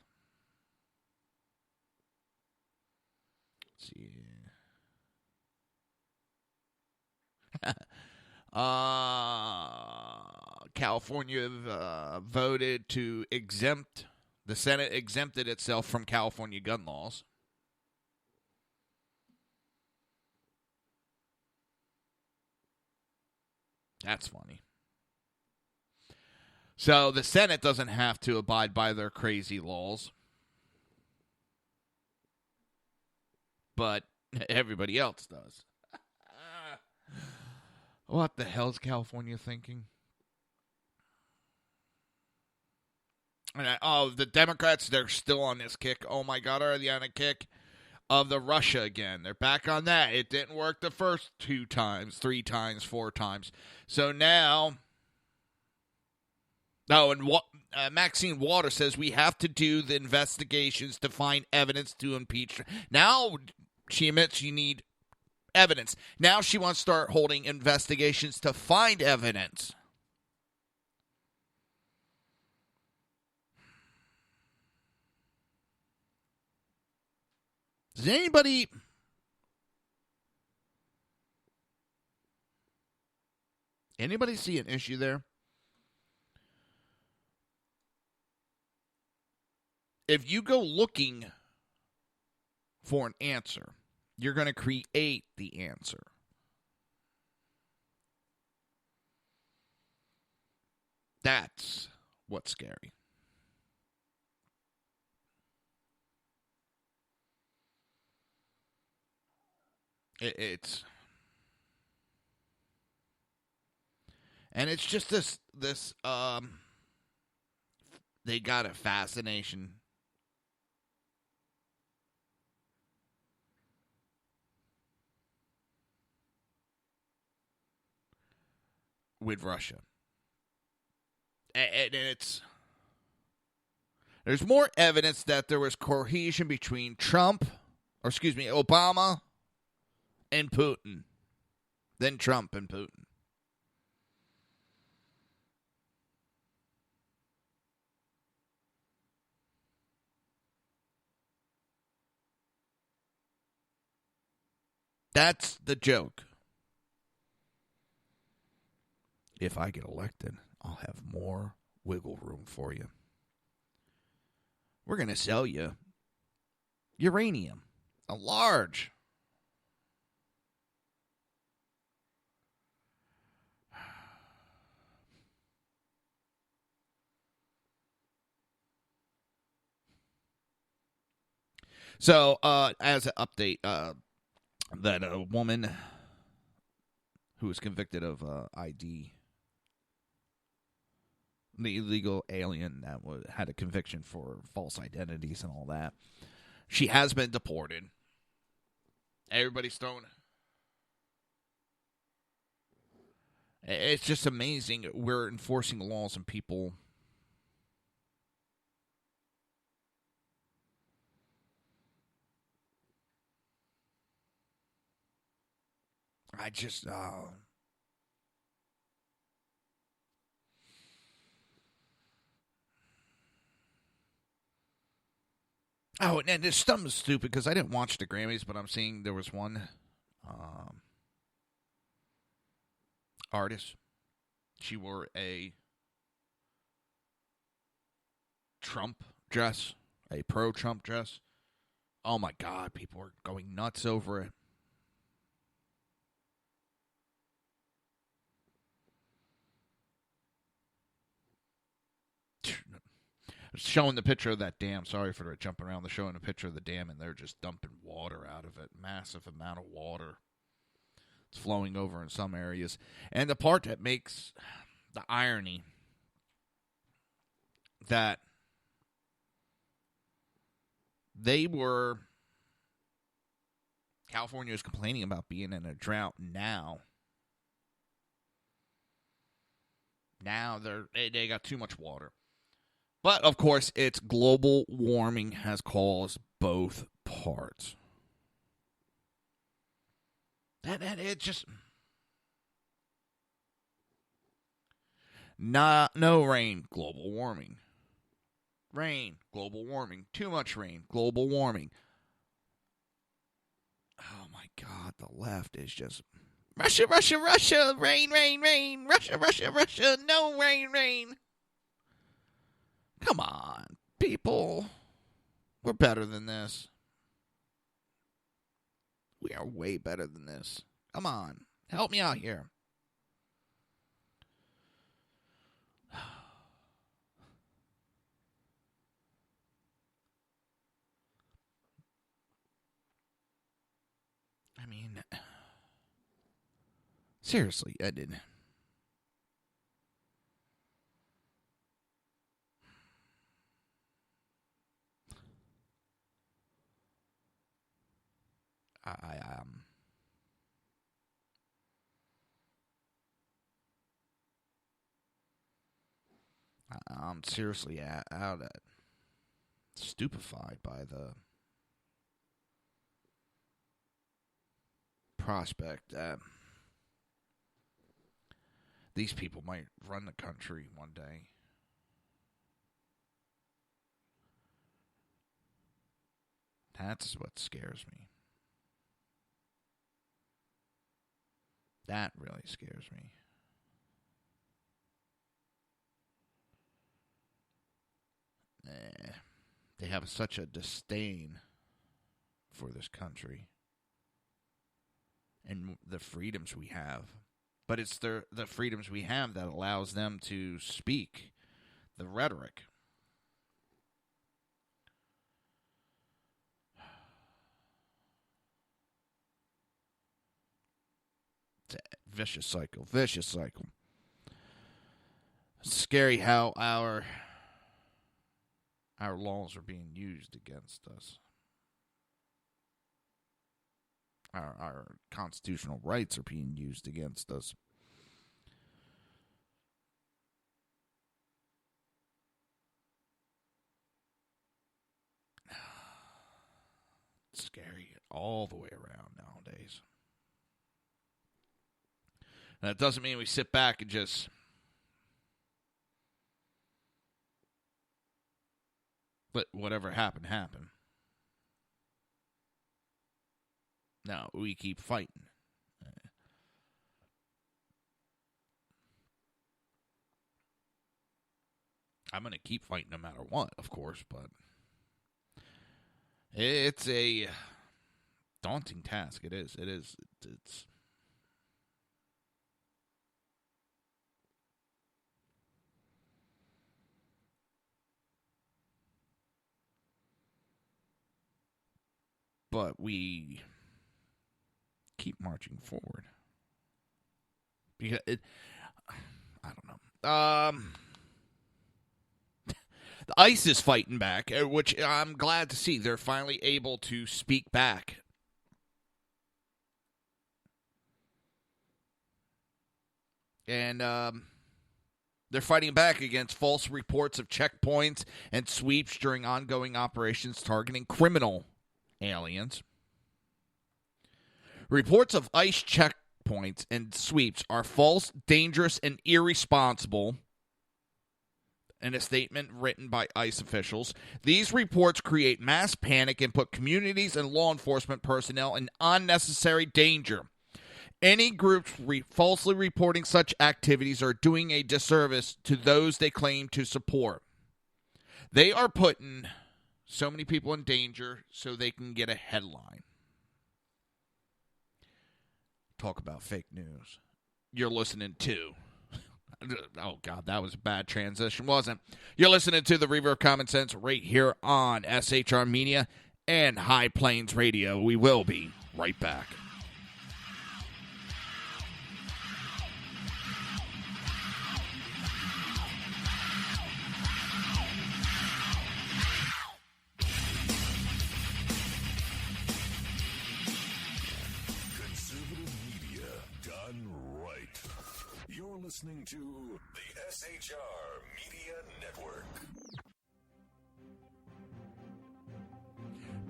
Let's see. California voted to exempt, the Senate exempted itself from California gun laws. That's funny. So the Senate doesn't have to abide by their crazy laws. But everybody else does. What the hell is California thinking? The Democrats, they're still on this kick. Oh my God, are they on a kick of the Russia again? They're back on that. It didn't work the first 2 times, 3 times, 4 times. So now... Oh, and Maxine Waters says we have to do the investigations to find evidence to impeach. Now she admits you need evidence. Now she wants to start holding investigations to find evidence. Does anybody see an issue there? If you go looking for an answer, you're going to create the answer. That's what's scary. It's just this they got a fascination with Russia. And it's There's more evidence that there was cohesion between Obama and Putin than Trump and Putin. That's the joke. If I get elected, I'll have more wiggle room for you. We're going to sell you uranium, a large. So, as an update, that a woman who was convicted of ID, the illegal alien that had a conviction for false identities and all that, she has been deported. Everybody's thrown. It's just amazing. We're enforcing laws and people. I just, Oh, and this stuff is stupid because I didn't watch the Grammys, but I'm seeing there was one artist. She wore a Trump dress, a pro-Trump dress. Oh, my God, people are going nuts over it. Showing the picture of that dam. Sorry for jumping around. They're showing a picture of the dam, and they're just dumping water out of it. Massive amount of water. It's flowing over in some areas. And the part that makes the irony that California is complaining about being in a drought now. Now they got too much water. But, of course, it's global warming has caused both parts. That it just... No rain, global warming. Rain, global warming. Too much rain, global warming. Oh, my God, the left is just... Russia, Russia, Russia, rain, rain, rain. Russia, Russia, Russia, no rain, rain. Come on, people. We're better than this. We are way better than this. Come on. Help me out here. I mean, seriously, I did. I'm seriously out at stupefied by the prospect that these people might run the country one day. That's what scares me. That really scares me. They have such a disdain for this country and the freedoms we have. But it's the freedoms we have that allows them to speak the rhetoric. It's a vicious cycle. Vicious cycle. It's scary how our laws are being used against us. Our constitutional rights are being used against us. scary all the way around nowadays. And that doesn't mean we sit back and just let whatever happen. No, we keep fighting. I'm going to keep fighting no matter what, of course, but it's a daunting task. It is. It's but we keep marching forward. Because I don't know. The ICE is fighting back, which I'm glad to see. They're finally able to speak back. And they're fighting back against false reports of checkpoints and sweeps during ongoing operations targeting criminal aliens. Reports of ICE checkpoints and sweeps are false, dangerous, and irresponsible. In a statement written by ICE officials, these reports create mass panic and put communities and law enforcement personnel in unnecessary danger. Any groups falsely reporting such activities are doing a disservice to those they claim to support. They are putting so many people in danger so they can get a headline. Talk about fake news. You're listening to... Oh, God, that was a bad transition, wasn't it? You're listening to the Reaver of Common Sense right here on SHR Media and High Plains Radio. We will be right back. You're listening to the SHR Media Network.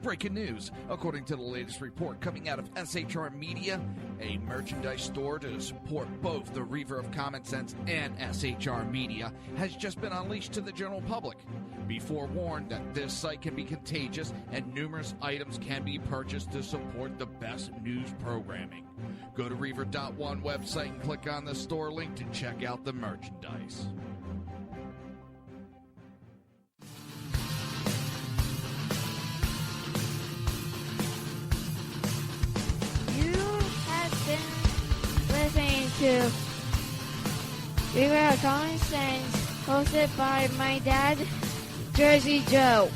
Breaking news. According to the latest report coming out of SHR Media, a merchandise store to support both the Reaver of Common Sense and SHR Media has just been unleashed to the general public. Be forewarned that this site can be contagious and numerous items can be purchased to support the best news programming. Go to Reaver.one website and click on the store link to check out the merchandise. Listening to Reaver of Common Sense, hosted by my dad, Jersey Joe.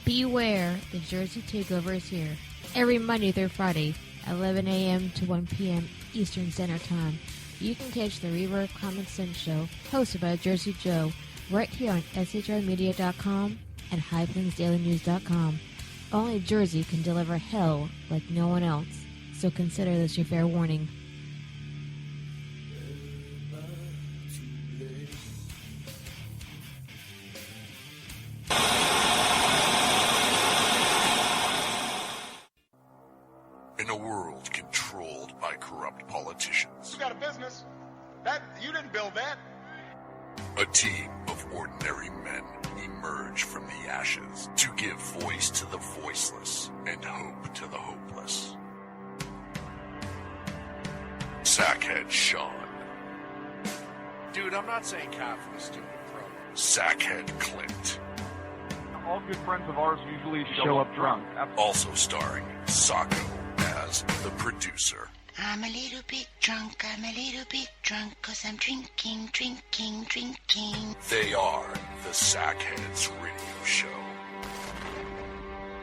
Beware, the Jersey Takeover is here. Every Monday through Friday, 11 a.m. to 1 p.m. Eastern Standard Time. You can catch the Reaver of Common Sense show, hosted by Jersey Joe, right here on shrmedia.com and highplainsdailynews.com. Only Jersey can deliver hell like no one else, so consider this your fair warning. In a world controlled by corrupt politicians, You got a business. That you didn't build that. a team of ordinary men emerge from the ashes to give voice to the voiceless and hope to the hopeless. Sackhead Sean, Dude, I'm not saying cough for the stupid program. Sackhead Clint, All good friends of ours usually show up drunk. also starring Sacco as the producer. I'm a little bit drunk, 'cause I'm drinking. They are the Sackheads Radio Show.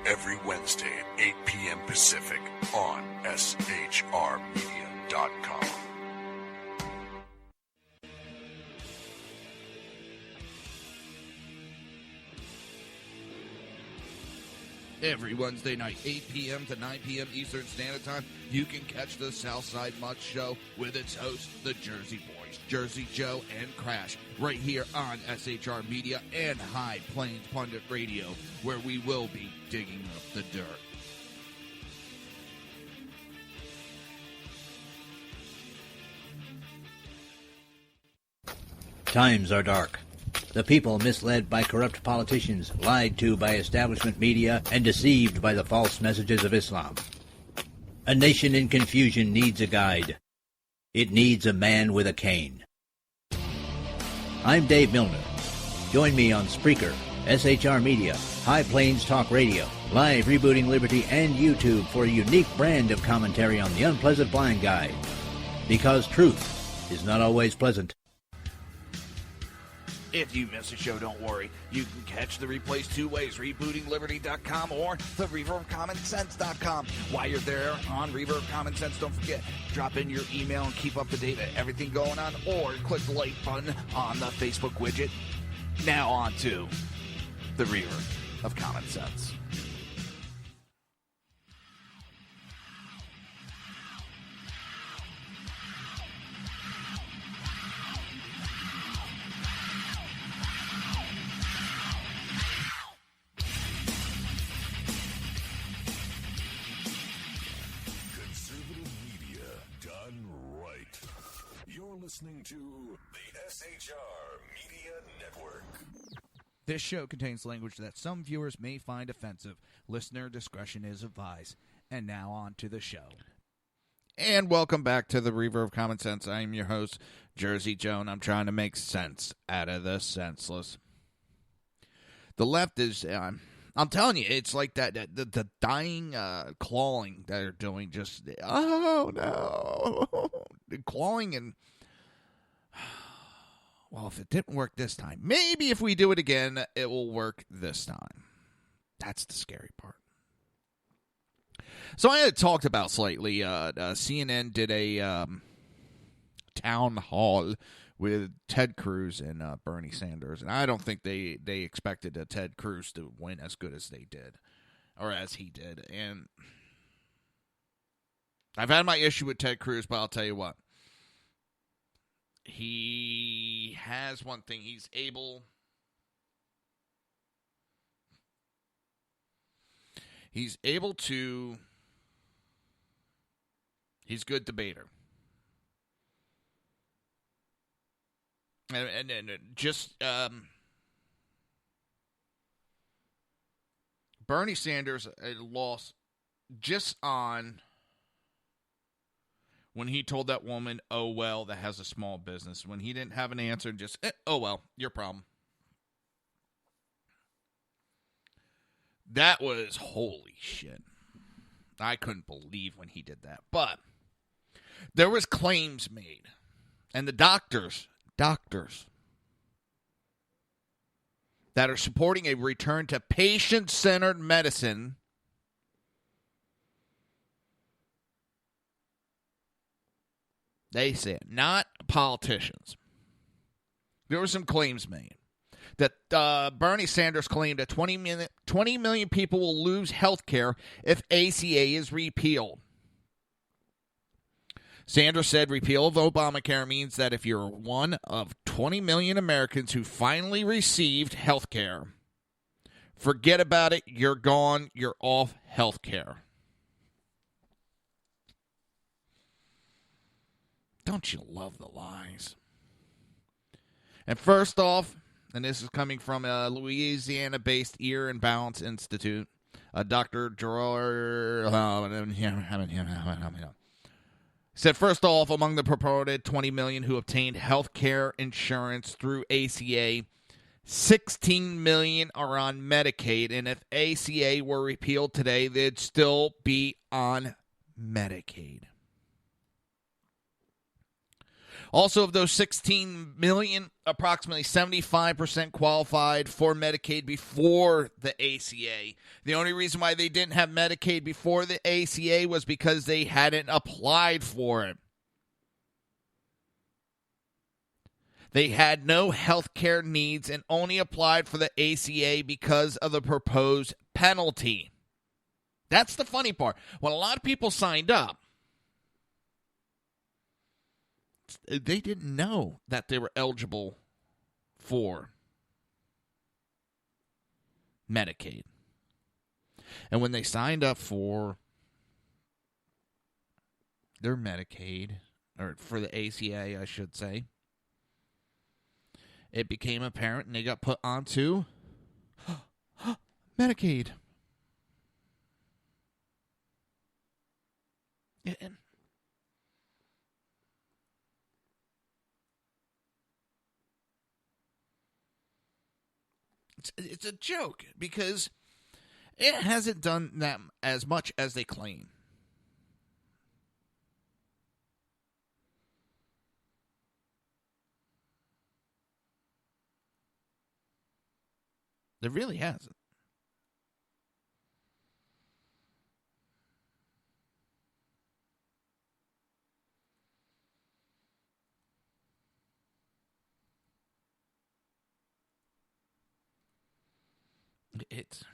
Every Wednesday at 8 p.m. Pacific on shrmedia.com. Every Wednesday night, 8 p.m. to 9 p.m. Eastern Standard Time, you can catch the Southside Mutt Show with its hosts, the Jersey Boys, Jersey Joe and Crash, right here on SHR Media and High Plains Pundit Radio, where we will be digging up the dirt. Times are dark. The people misled by corrupt politicians, lied to by establishment media, and deceived by the false messages of Islam. A nation in confusion needs a guide. It needs a man with a cane. I'm Dave Milner. Join me on Spreaker, SHR Media, High Plains Talk Radio, Live Rebooting Liberty, and YouTube for a unique brand of commentary on the unpleasant blind guide. Because truth is not always pleasant. If you miss a show, don't worry. You can catch the replays two ways, rebootingliberty.com or the Reaver of Common Sense.com. While you're there on Reaver of Common Sense, don't forget, drop in your email and keep up to date with everything going on, or click the like button on the Facebook widget. Now on to the Reaver of Common Sense. Listening to the SHR Media Network. This show contains language that some viewers may find offensive. Listener discretion is advised. And now on to the show. And welcome back to the Reaver of Common Sense. I am your host, Jersey Joe, and I'm trying to make sense out of the senseless. The left is, I'm telling you, it's like the dying clawing that they're doing. Just, oh no, clawing and. Well, if it didn't work this time, maybe if we do it again, it will work this time. That's the scary part. So I had talked about slightly, CNN did a town hall with Ted Cruz and Bernie Sanders, and I don't think they expected Ted Cruz to win as good as they did, or as he did. And I've had my issue with Ted Cruz, but I'll tell you what. He has one thing. He's able to. He's a good debater. And just Bernie Sanders lost just on when he told that woman, oh, well, that has a small business. When he didn't have an answer, just, oh, well, your problem. That was holy shit. I couldn't believe when he did that. But there was claims made. And the doctors that are supporting a return to patient-centered medicine they said, not politicians. There were some claims made that Bernie Sanders claimed that 20 million people will lose health care if ACA is repealed. Sanders said repeal of Obamacare means that if you're one of 20 million Americans who finally received health care, forget about it, you're gone, you're off health care. Don't you love the lies? And first off, and this is coming from a Louisiana-based Ear and Balance Institute, Dr. Gerard said, first off, among the purported 20 million who obtained health care insurance through ACA, 16 million are on Medicaid, and if ACA were repealed today, they'd still be on Medicaid. Also, of those 16 million, approximately 75% qualified for Medicaid before the ACA. The only reason why they didn't have Medicaid before the ACA was because they hadn't applied for it. They had no health care needs and only applied for the ACA because of the proposed penalty. That's the funny part. When a lot of people signed up, they didn't know that they were eligible for Medicaid. And when they signed up for their Medicaid, or for the ACA, I should say, it became apparent and they got put onto Medicaid. And it's a joke because it hasn't done that as much as they claim. It really hasn't. It's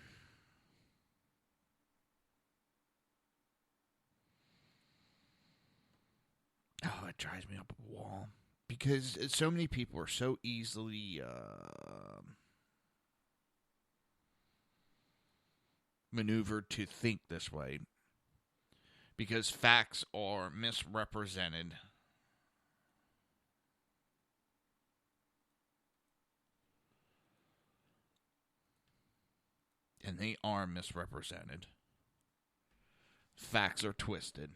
it drives me up a wall because so many people are so easily maneuvered to think this way because facts are misrepresented. And they are misrepresented. Facts are twisted.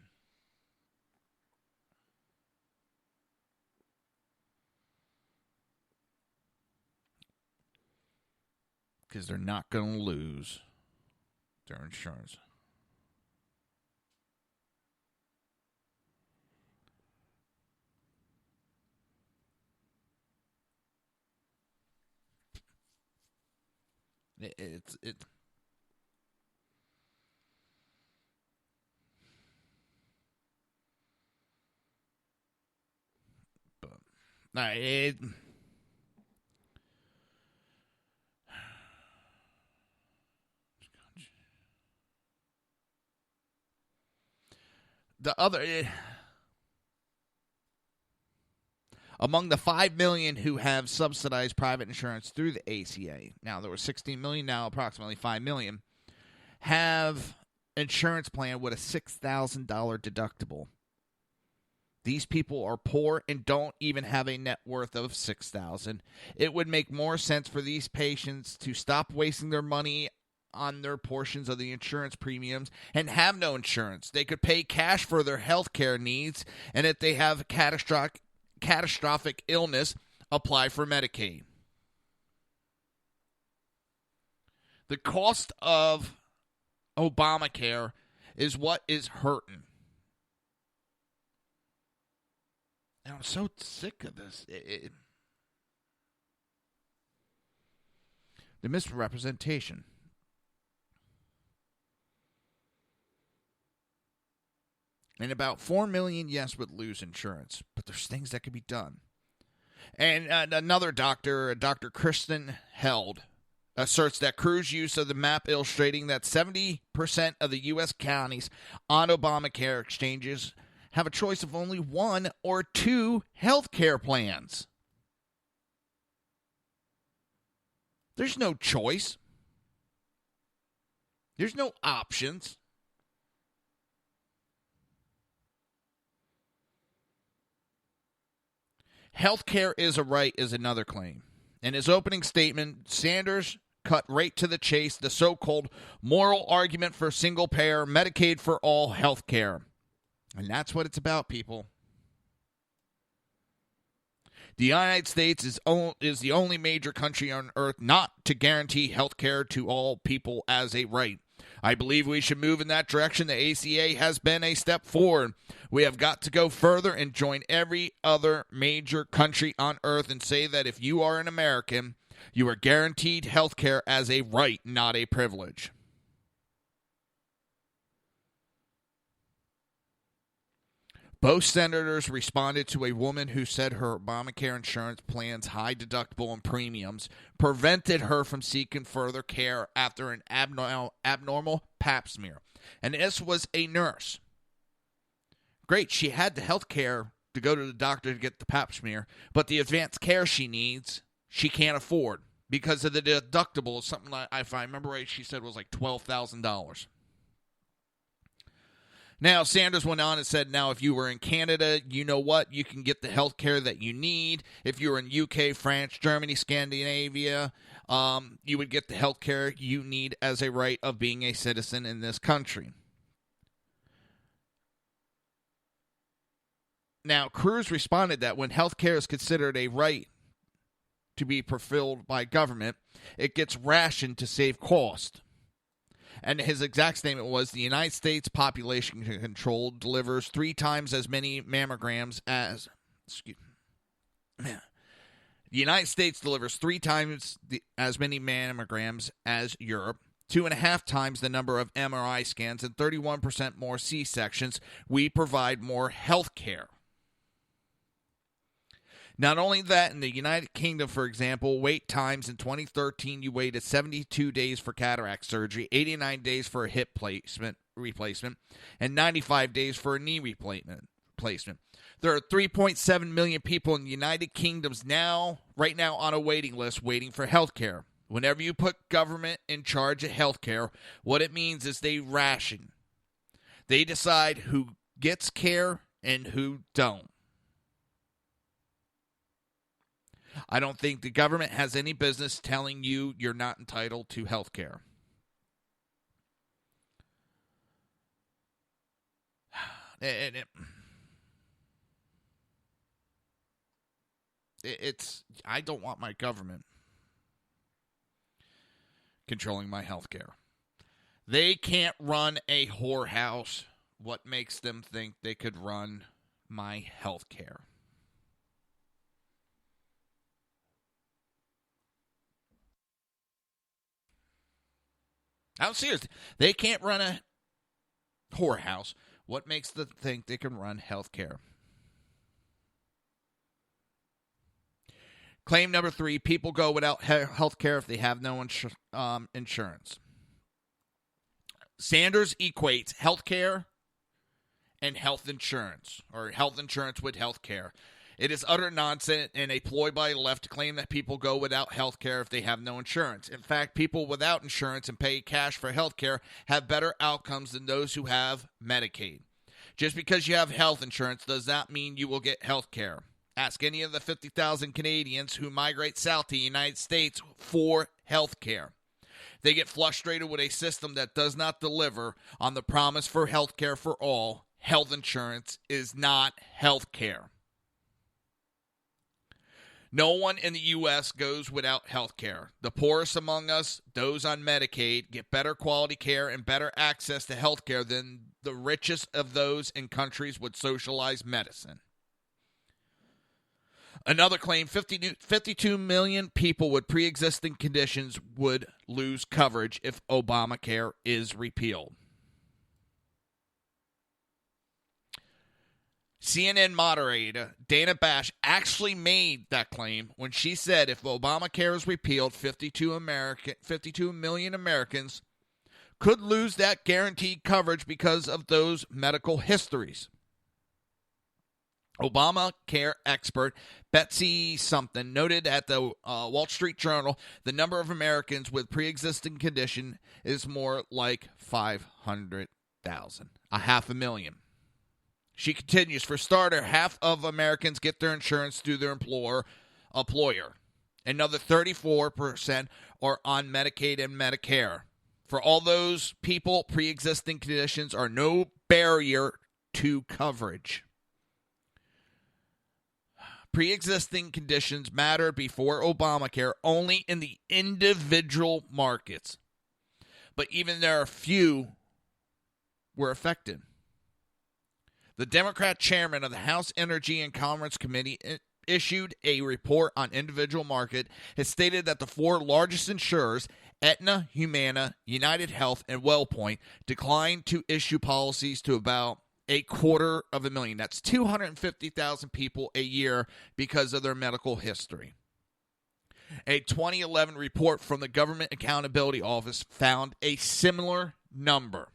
Because they're not going to lose their insurance. It's the other among the 5 million who have subsidized private insurance through the ACA, now there were 16 million, now approximately 5 million, have insurance plan with a $6,000 deductible. These people are poor and don't even have a net worth of $6,000. It would make more sense for these patients to stop wasting their money on their portions of the insurance premiums and have no insurance. They could pay cash for their health care needs, and if they have catastrophic illness, apply for Medicaid. The cost of Obamacare is what is hurting. And I'm so sick of this. The misrepresentation. And about 4 million, yes, would lose insurance. But there's things that could be done. And another doctor, Dr. Kristen Held, asserts that Crude's use of the map illustrating that 70% of the U.S. counties on Obamacare exchanges have a choice of only 1 or 2 health care plans. There's no choice. There's no options. Health care is a right is another claim. In his opening statement, Sanders cut right to the chase, the so-called moral argument for single-payer Medicaid for all health care. And that's what it's about, people. The United States is the only major country on earth not to guarantee health care to all people as a right. I believe we should move in that direction. The ACA has been a step forward. We have got to go further and join every other major country on earth and say that if you are an American, you are guaranteed health care as a right, not a privilege. Both senators responded to a woman who said her Obamacare insurance plan's high deductible and premiums prevented her from seeking further care after an abnormal pap smear. And this was a nurse. Great, she had the health care to go to the doctor to get the pap smear, but the advanced care she needs, she can't afford because of the deductible. Something like, if I remember right, she said was like $12,000. Now, Sanders went on and said, now, if you were in Canada, you know what? You can get the health care that you need. If you were in UK, France, Germany, Scandinavia, you would get the health care you need as a right of being a citizen in this country. Now, Cruz responded that when health care is considered a right to be fulfilled by government, it gets rationed to save cost. And his exact statement was, the United States population control delivers 3 times as many mammograms as... The United States delivers 3 times as many mammograms as Europe, 2.5 times the number of MRI scans, and 31% more C-sections. We provide more health care. Not only that, in the United Kingdom, for example, wait times in 2013, you waited 72 days for cataract surgery, 89 days for a hip replacement, and 95 days for a knee replacement. There are 3.7 million people in the United Kingdom's right now on a waiting list waiting for health care. Whenever you put government in charge of health care, what it means is they ration. They decide who gets care and who don't. I don't think the government has any business telling you you're not entitled to health care. I don't want my government controlling my health care. They can't run a whorehouse. What makes them think they could run my health care? I'm serious. They can't run a whorehouse. What makes them think they can run health care? Claim number 3, people go without health care if they have no insurance. Sanders equates health care and health insurance, or health insurance with health care. It is utter nonsense and a ploy by the left to claim that people go without health care if they have no insurance. In fact, people without insurance and pay cash for health care have better outcomes than those who have Medicaid. Just because you have health insurance does not mean you will get health care. Ask any of the 50,000 Canadians who migrate south to the United States for health care. They get frustrated with a system that does not deliver on the promise for health care for all. Health insurance is not health care. No one in the U.S. goes without health care. The poorest among us, those on Medicaid, get better quality care and better access to health care than the richest of those in countries with socialized medicine. Another claim, 52 million people with pre-existing conditions would lose coverage if Obamacare is repealed. CNN moderator Dana Bash actually made that claim when she said if Obamacare is repealed, 52 million Americans could lose that guaranteed coverage because of those medical histories. Obamacare expert Betsy Something noted at the Wall Street Journal the number of Americans with pre-existing condition is more like 500,000, 500,000. She continues, for starter, half of Americans get their insurance through their employer. Another 34% are on Medicaid and Medicare. For all those people, pre-existing conditions are no barrier to coverage. Pre-existing conditions mattered before Obamacare only in the individual markets. But even there are few were affected. The Democrat chairman of the House Energy and Commerce Committee issued a report on individual market. It stated that the 4 largest insurers, Aetna, Humana, United Health, and WellPoint, declined to issue policies to about 250,000. That's 250,000 people a year because of their medical history. A 2011 report from the Government Accountability Office found a similar number.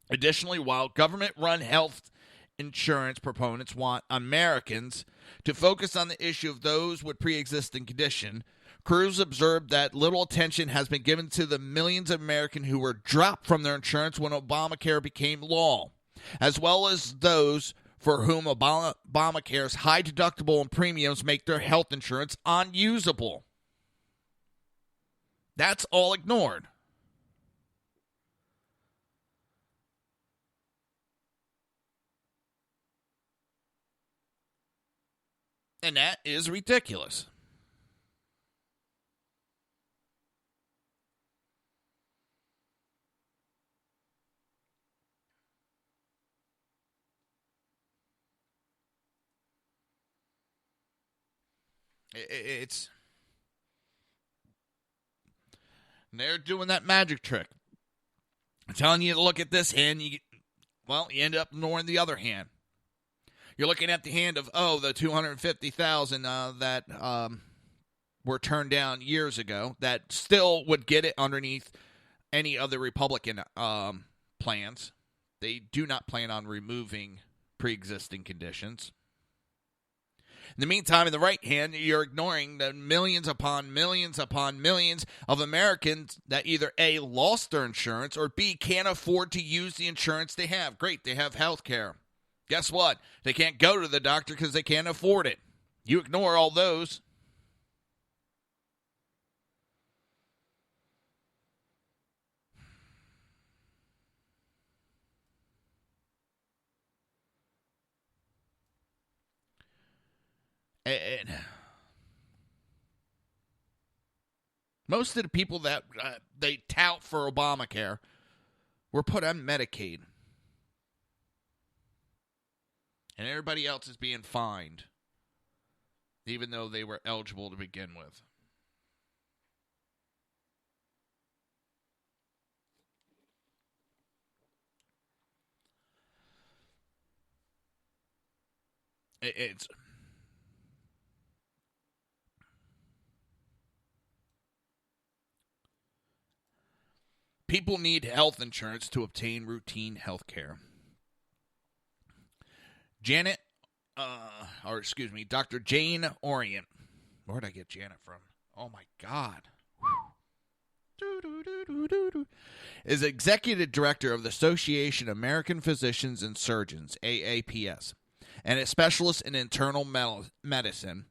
Additionally, while government-run health insurance proponents want Americans to focus on the issue of those with pre-existing condition, Cruz observed that little attention has been given to the millions of Americans who were dropped from their insurance when Obamacare became law, as well as those for whom Obamacare's high deductible and premiums make their health insurance unusable. That's all ignored. And that is ridiculous. They're doing that magic trick. I'm telling you to look at this hand, you end up ignoring the other hand. You're looking at the hand of, the 250,000 that were turned down years ago that still would get it underneath any other Republican plans. They do not plan on removing pre-existing conditions. In the meantime, in the right hand, you're ignoring the millions upon millions upon millions of Americans that either A, lost their insurance, or B, can't afford to use the insurance they have. Great, they have health care. Guess what? They can't go to the doctor because they can't afford it. You ignore all those. And most of the people that they tout for Obamacare were put on Medicaid. And everybody else is being fined, even though they were eligible to begin with. It's... People need health insurance to obtain routine health care. Dr. Jane Orient. Where'd I get Janet from? Oh, my God. Is executive director of the Association of American Physicians and Surgeons, AAPS, and a specialist in internal medicine.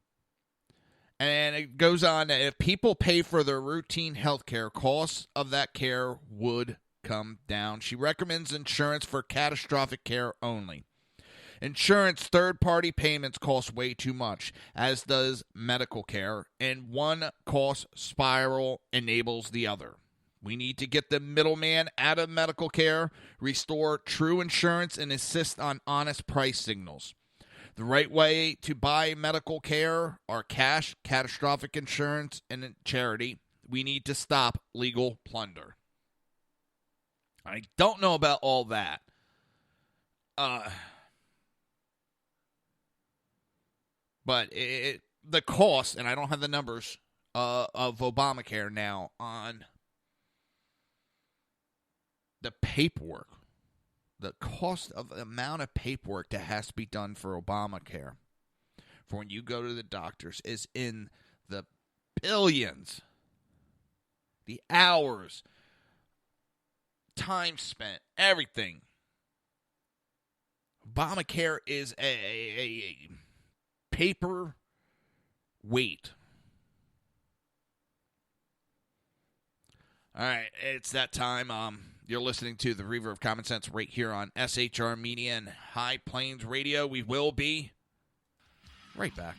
And it goes on that if people pay for their routine health care, costs of that care would come down. She recommends insurance for catastrophic care only. Insurance third-party payments cost way too much, as does medical care, and one cost spiral enables the other. We need to get the middleman out of medical care, restore true insurance, and insist on honest price signals. The right way to buy medical care are cash, catastrophic insurance, and charity. We need to stop legal plunder. I don't know about all that. But the cost, and I don't have the numbers of Obamacare now on the paperwork. The cost of the amount of paperwork that has to be done for Obamacare for when you go to the doctors is in the billions. The hours, time spent, everything. Obamacare is a paper weight. All right, it's that time. You're listening to the Reaver of Common Sense right here on SHR Media and High Plains Radio. We will be right back.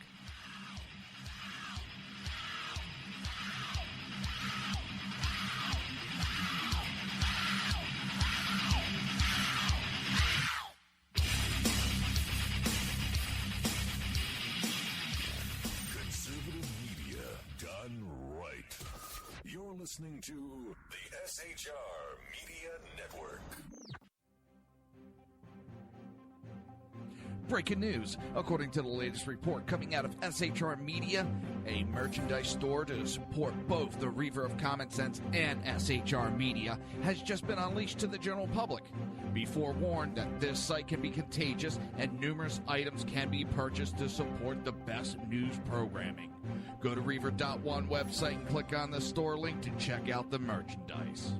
Conservative media done right. You're listening to the SHR Media Network. Breaking news. According to the latest report coming out of SHR Media, a merchandise store to support both the Reaver of Common Sense and SHR Media has just been unleashed to the general public. Be forewarned that this site can be contagious and numerous items can be purchased to support the best news programming. Go to Reaver.one website and click on the store link to check out the merchandise.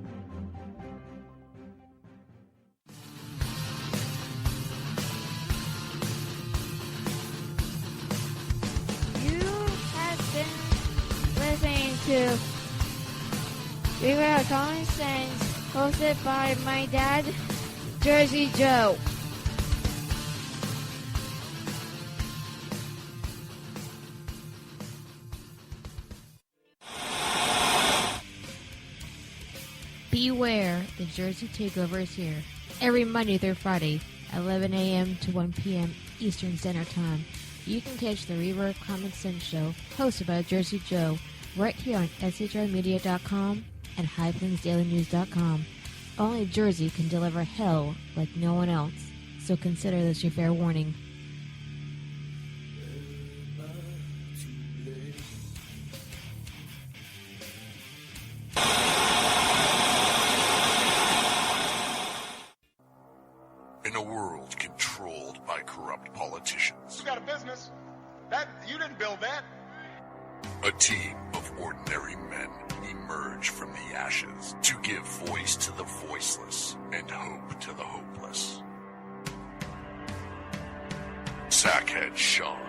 You have been listening to Reaver of Common Sense, hosted by my dad, Jersey Joe. Beware, the Jersey Takeover is here. Every Monday through Friday, 11 a.m. to 1 p.m. Eastern Standard Time. You can catch the Reaver of Common Sense show, hosted by Jersey Joe, right here on shrmedia.com and highplainsdailynews.com. Only Jersey can deliver hell like no one else, so consider this your fair warning. In a world controlled by corrupt politicians, You got a business. You didn't build that. a team of ordinary men emerge from the ashes to give voice to the voiceless and hope to the hopeless. Sackhead Sean,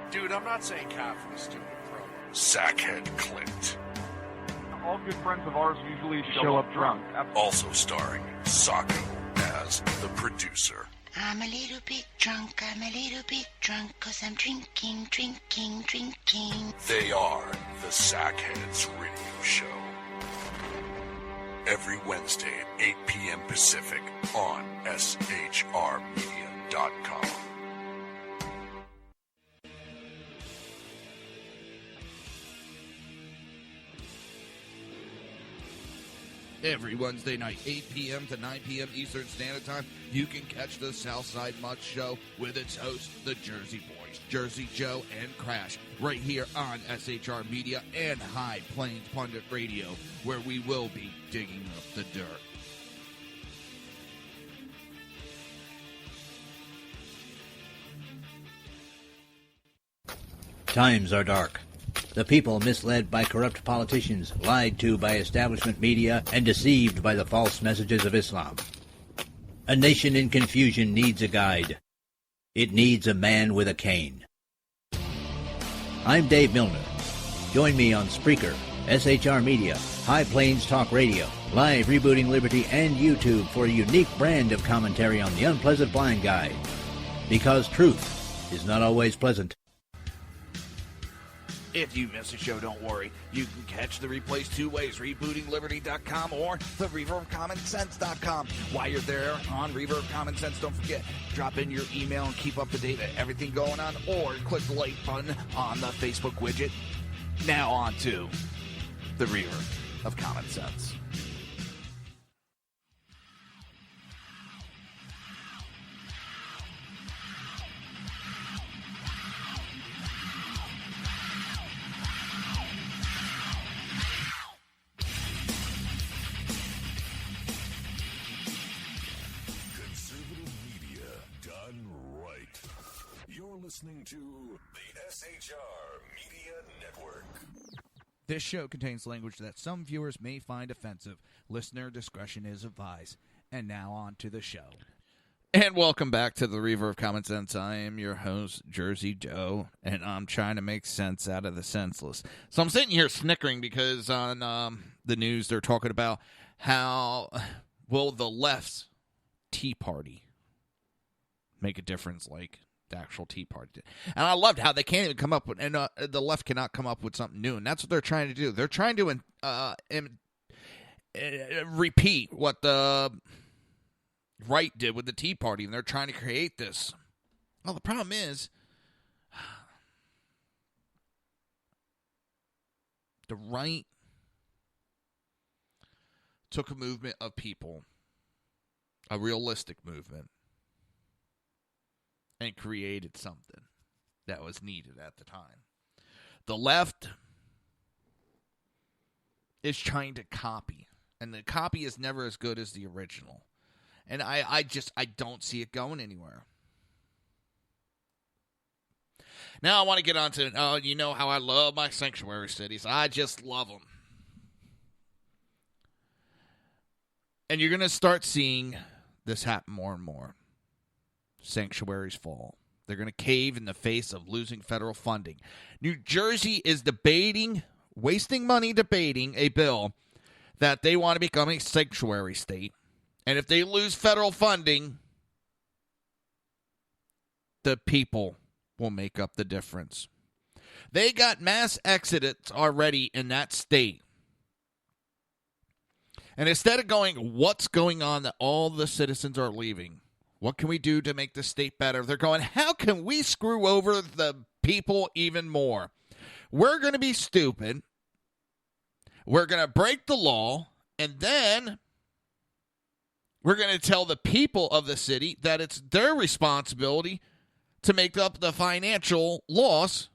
Dude, I'm not saying coffee, stupid pro. Sackhead Clint, All good friends of ours usually show up drunk. also starring Sacco as the producer. I'm a little bit drunk, I'm a little bit drunk, 'cause I'm drinking, drinking, drinking. They are the Sackheads Radio Show. Every Wednesday at 8 p.m. Pacific on shrmedia.com. Every Wednesday night, 8 p.m. to 9 p.m. Eastern Standard Time, you can catch the Southside Mutt Show with its host, the Jersey Boys, Jersey Joe and Crash, right here on SHR Media and High Plains Pundit Radio, where we will be digging up the dirt. Times are dark. The people misled by corrupt politicians, lied to by establishment media, and deceived by the false messages of Islam. A nation in confusion needs a guide. It needs a man with a cane. I'm Dave Milner. Join me on Spreaker, SHR Media, High Plains Talk Radio, Live Rebooting Liberty, and YouTube for a unique brand of commentary on the unpleasant blind guide. Because truth is not always pleasant. If you miss a show, don't worry. You can catch the replays two ways, rebootingliberty.com or the reaverofcommonsense.com. While you're there on Reaver of Common Sense, don't forget, drop in your email and keep up to date with everything going on, or click the like button on the Facebook widget. Now on to the Reaver of Common Sense. Listening to the SHR Media Network. This show contains language that some viewers may find offensive. Listener discretion is advised. And now on to the show. And welcome back to the Reaver of Common Sense. I am your host, Jersey Joe, and I'm trying to make sense out of the senseless. So I'm sitting here snickering because on the news they're talking about how will the left's Tea Party make a difference, like the actual Tea Party. And I loved how they can't even come up with, and the left cannot come up with something new, and that's what they're trying to do. They're trying to repeat what the right did with the Tea Party, and they're trying to create this. Well, the problem is the right took a movement of people, a realistic movement, and created something that was needed at the time. The left is trying to copy, and the copy is never as good as the original. And I don't see it going anywhere. Now I want to get on to, you know how I love my sanctuary cities. I just love them. And you're going to start seeing this happen more and more. Sanctuaries fall. They're going to cave in the face of losing federal funding. New Jersey is wasting money debating a bill that they want to become a sanctuary state. And if they lose federal funding, the people will make up the difference. They got mass exodus already in that state. And instead of going, what's going on that all the citizens are leaving? What can we do to make the state better? They're going, how can we screw over the people even more? We're going to be stupid. We're going to break the law. And then we're going to tell the people of the city that it's their responsibility to make up the financial loss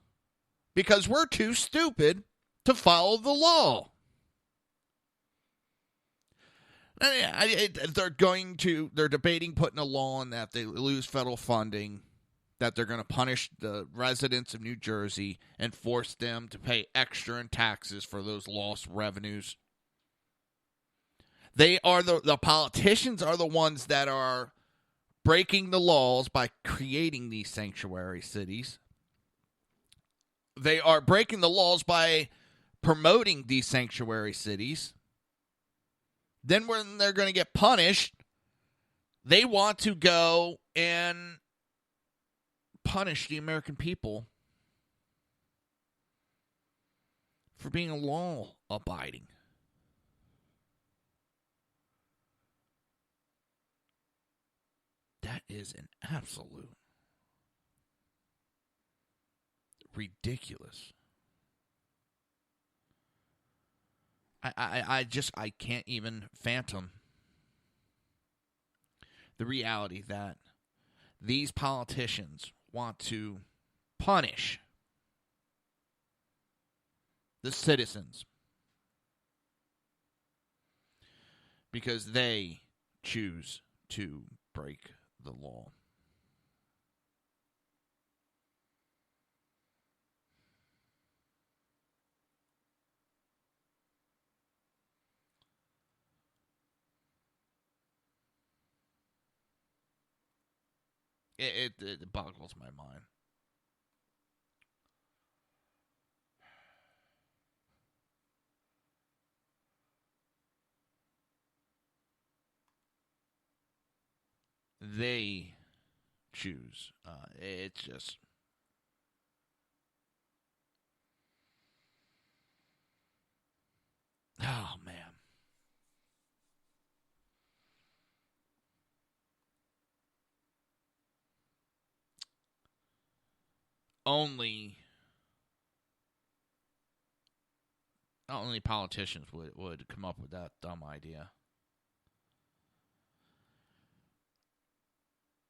because we're too stupid to follow the law. They're debating putting a law in that if they lose federal funding, that they're going to punish the residents of New Jersey and force them to pay extra in taxes for those lost revenues. They are the politicians are the ones that are breaking the laws by creating these sanctuary cities. They are breaking the laws by promoting these sanctuary cities. Then when they're going to get punished, they want to go and punish the American people for being law-abiding. That is an absolute ridiculous. I can't even fathom the reality that these politicians want to punish the citizens because they choose to break the law. It boggles my mind. They choose. It's just... Oh, man. Only politicians would come up with that dumb idea.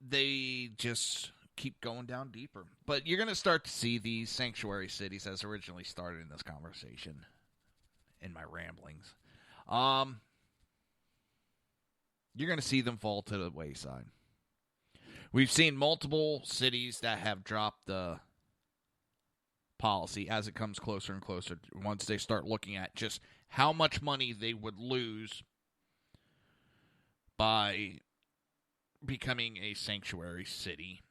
They just keep going down deeper. But you're going to start to see these sanctuary cities as originally started in this conversation, in my ramblings. You're going to see them fall to the wayside. We've seen multiple cities that have dropped the policy as it comes closer and closer once they start looking at just how much money they would lose by becoming a sanctuary city.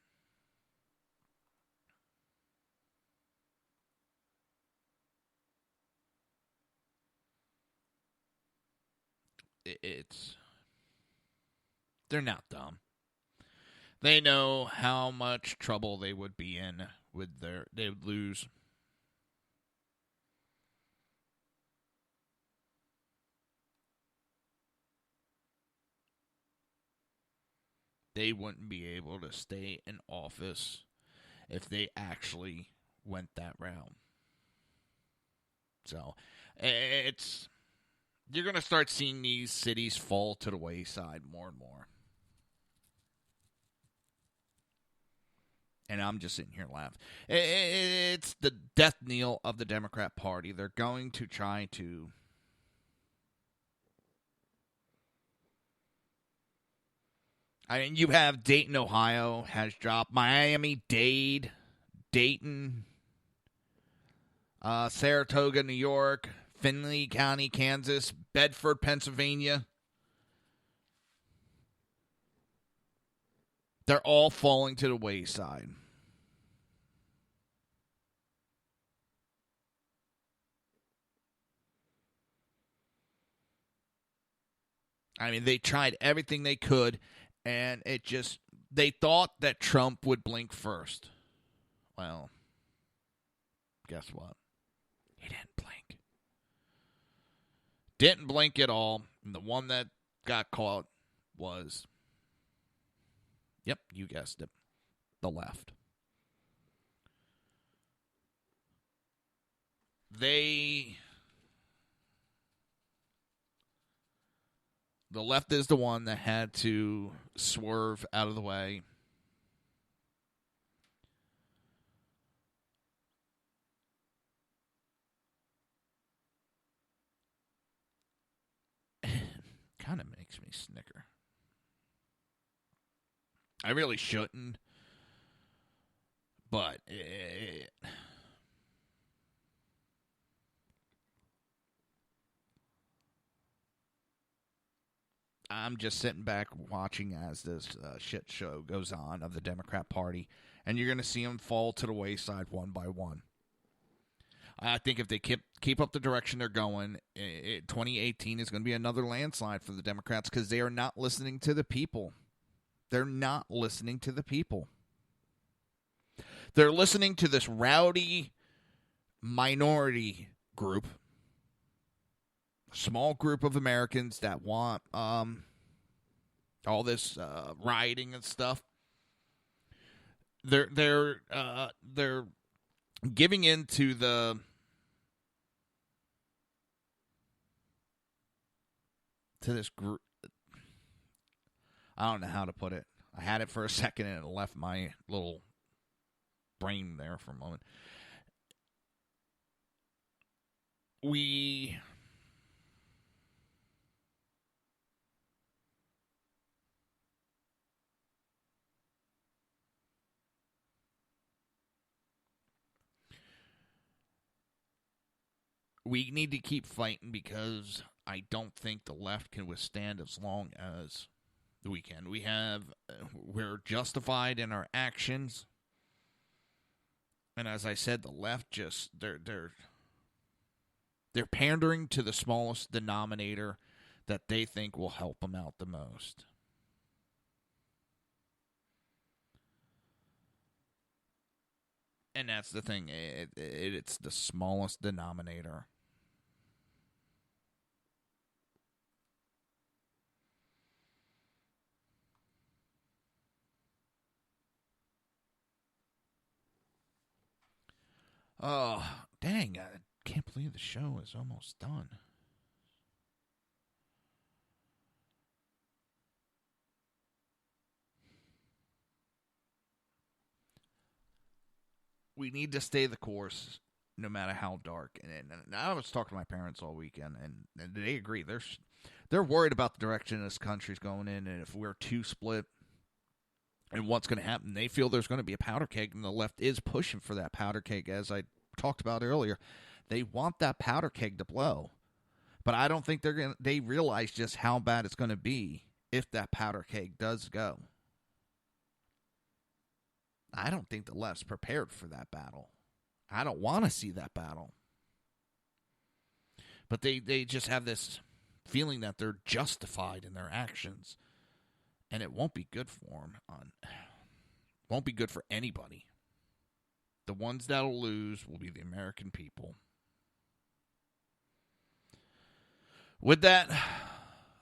They're not dumb. They know how much trouble they would be in they would lose. They wouldn't be able to stay in office if they actually went that route. So, you're going to start seeing these cities fall to the wayside more and more. And I'm just sitting here laughing. It's the death knell of the Democrat Party. They're going to try to I mean, you have Dayton, Ohio has dropped. Miami-Dade, Dayton, Saratoga, New York, Findlay County, Kansas, Bedford, Pennsylvania. They're all falling to the wayside. I mean, they tried everything they could, and they thought that Trump would blink first. Well, guess what? He didn't blink. Didn't blink at all. And the one that got caught was, yep, you guessed it, the left. The left is the one that had to swerve out of the way. Kind of makes me snicker. I really shouldn't, but I'm just sitting back watching as this shit show goes on of the Democrat Party, and you're going to see them fall to the wayside one by one. I think if they keep up the direction they're going, 2018 is going to be another landslide for the Democrats because they are not listening to the people. They're not listening to the people. They're listening to this rowdy minority group, small group of Americans that want all this rioting and stuff. They're giving in to this group. I don't know how to put it. I had it for a second and it left my little brain there for a moment. We need to keep fighting because I don't think the left can withstand as long as we can. We're justified in our actions. And as I said, the left just they're pandering to the smallest denominator that they think will help them out the most. And that's the thing. It's the smallest denominator. Oh, dang. I can't believe the show is almost done. We need to stay the course no matter how dark. And I was talking to my parents all weekend, and they agree. They're worried about the direction this country's going in, and if we're too split and what's going to happen. They feel there's going to be a powder keg, and the left is pushing for that powder keg, as I talked about earlier. They want that powder keg to blow. But I don't think they realize just how bad it's going to be if that powder keg does go. I don't think the left's prepared for that battle. I don't want to see that battle. But they just have this feeling that they're justified in their actions. And it won't be good for them. Won't be good for anybody. The ones that'll lose will be the American people. With that,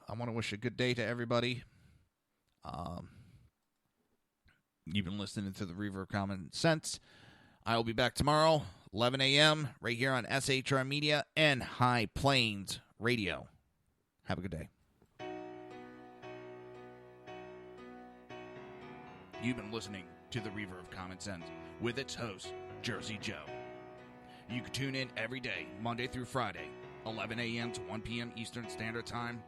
I want to wish a good day to everybody. You've been listening to the Reaver of Common Sense. I will be back tomorrow, 11 a.m., right here on SHR Media and High Plains Radio. Have a good day. You've been listening to the Reaver of Common Sense with its host, Jersey Joe. You can tune in every day, Monday through Friday, 11 a.m. to 1 p.m. Eastern Standard Time,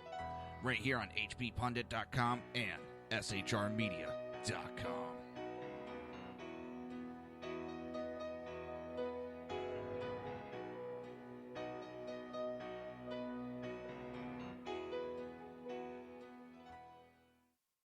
right here on hppundit.com and shrmedia.com.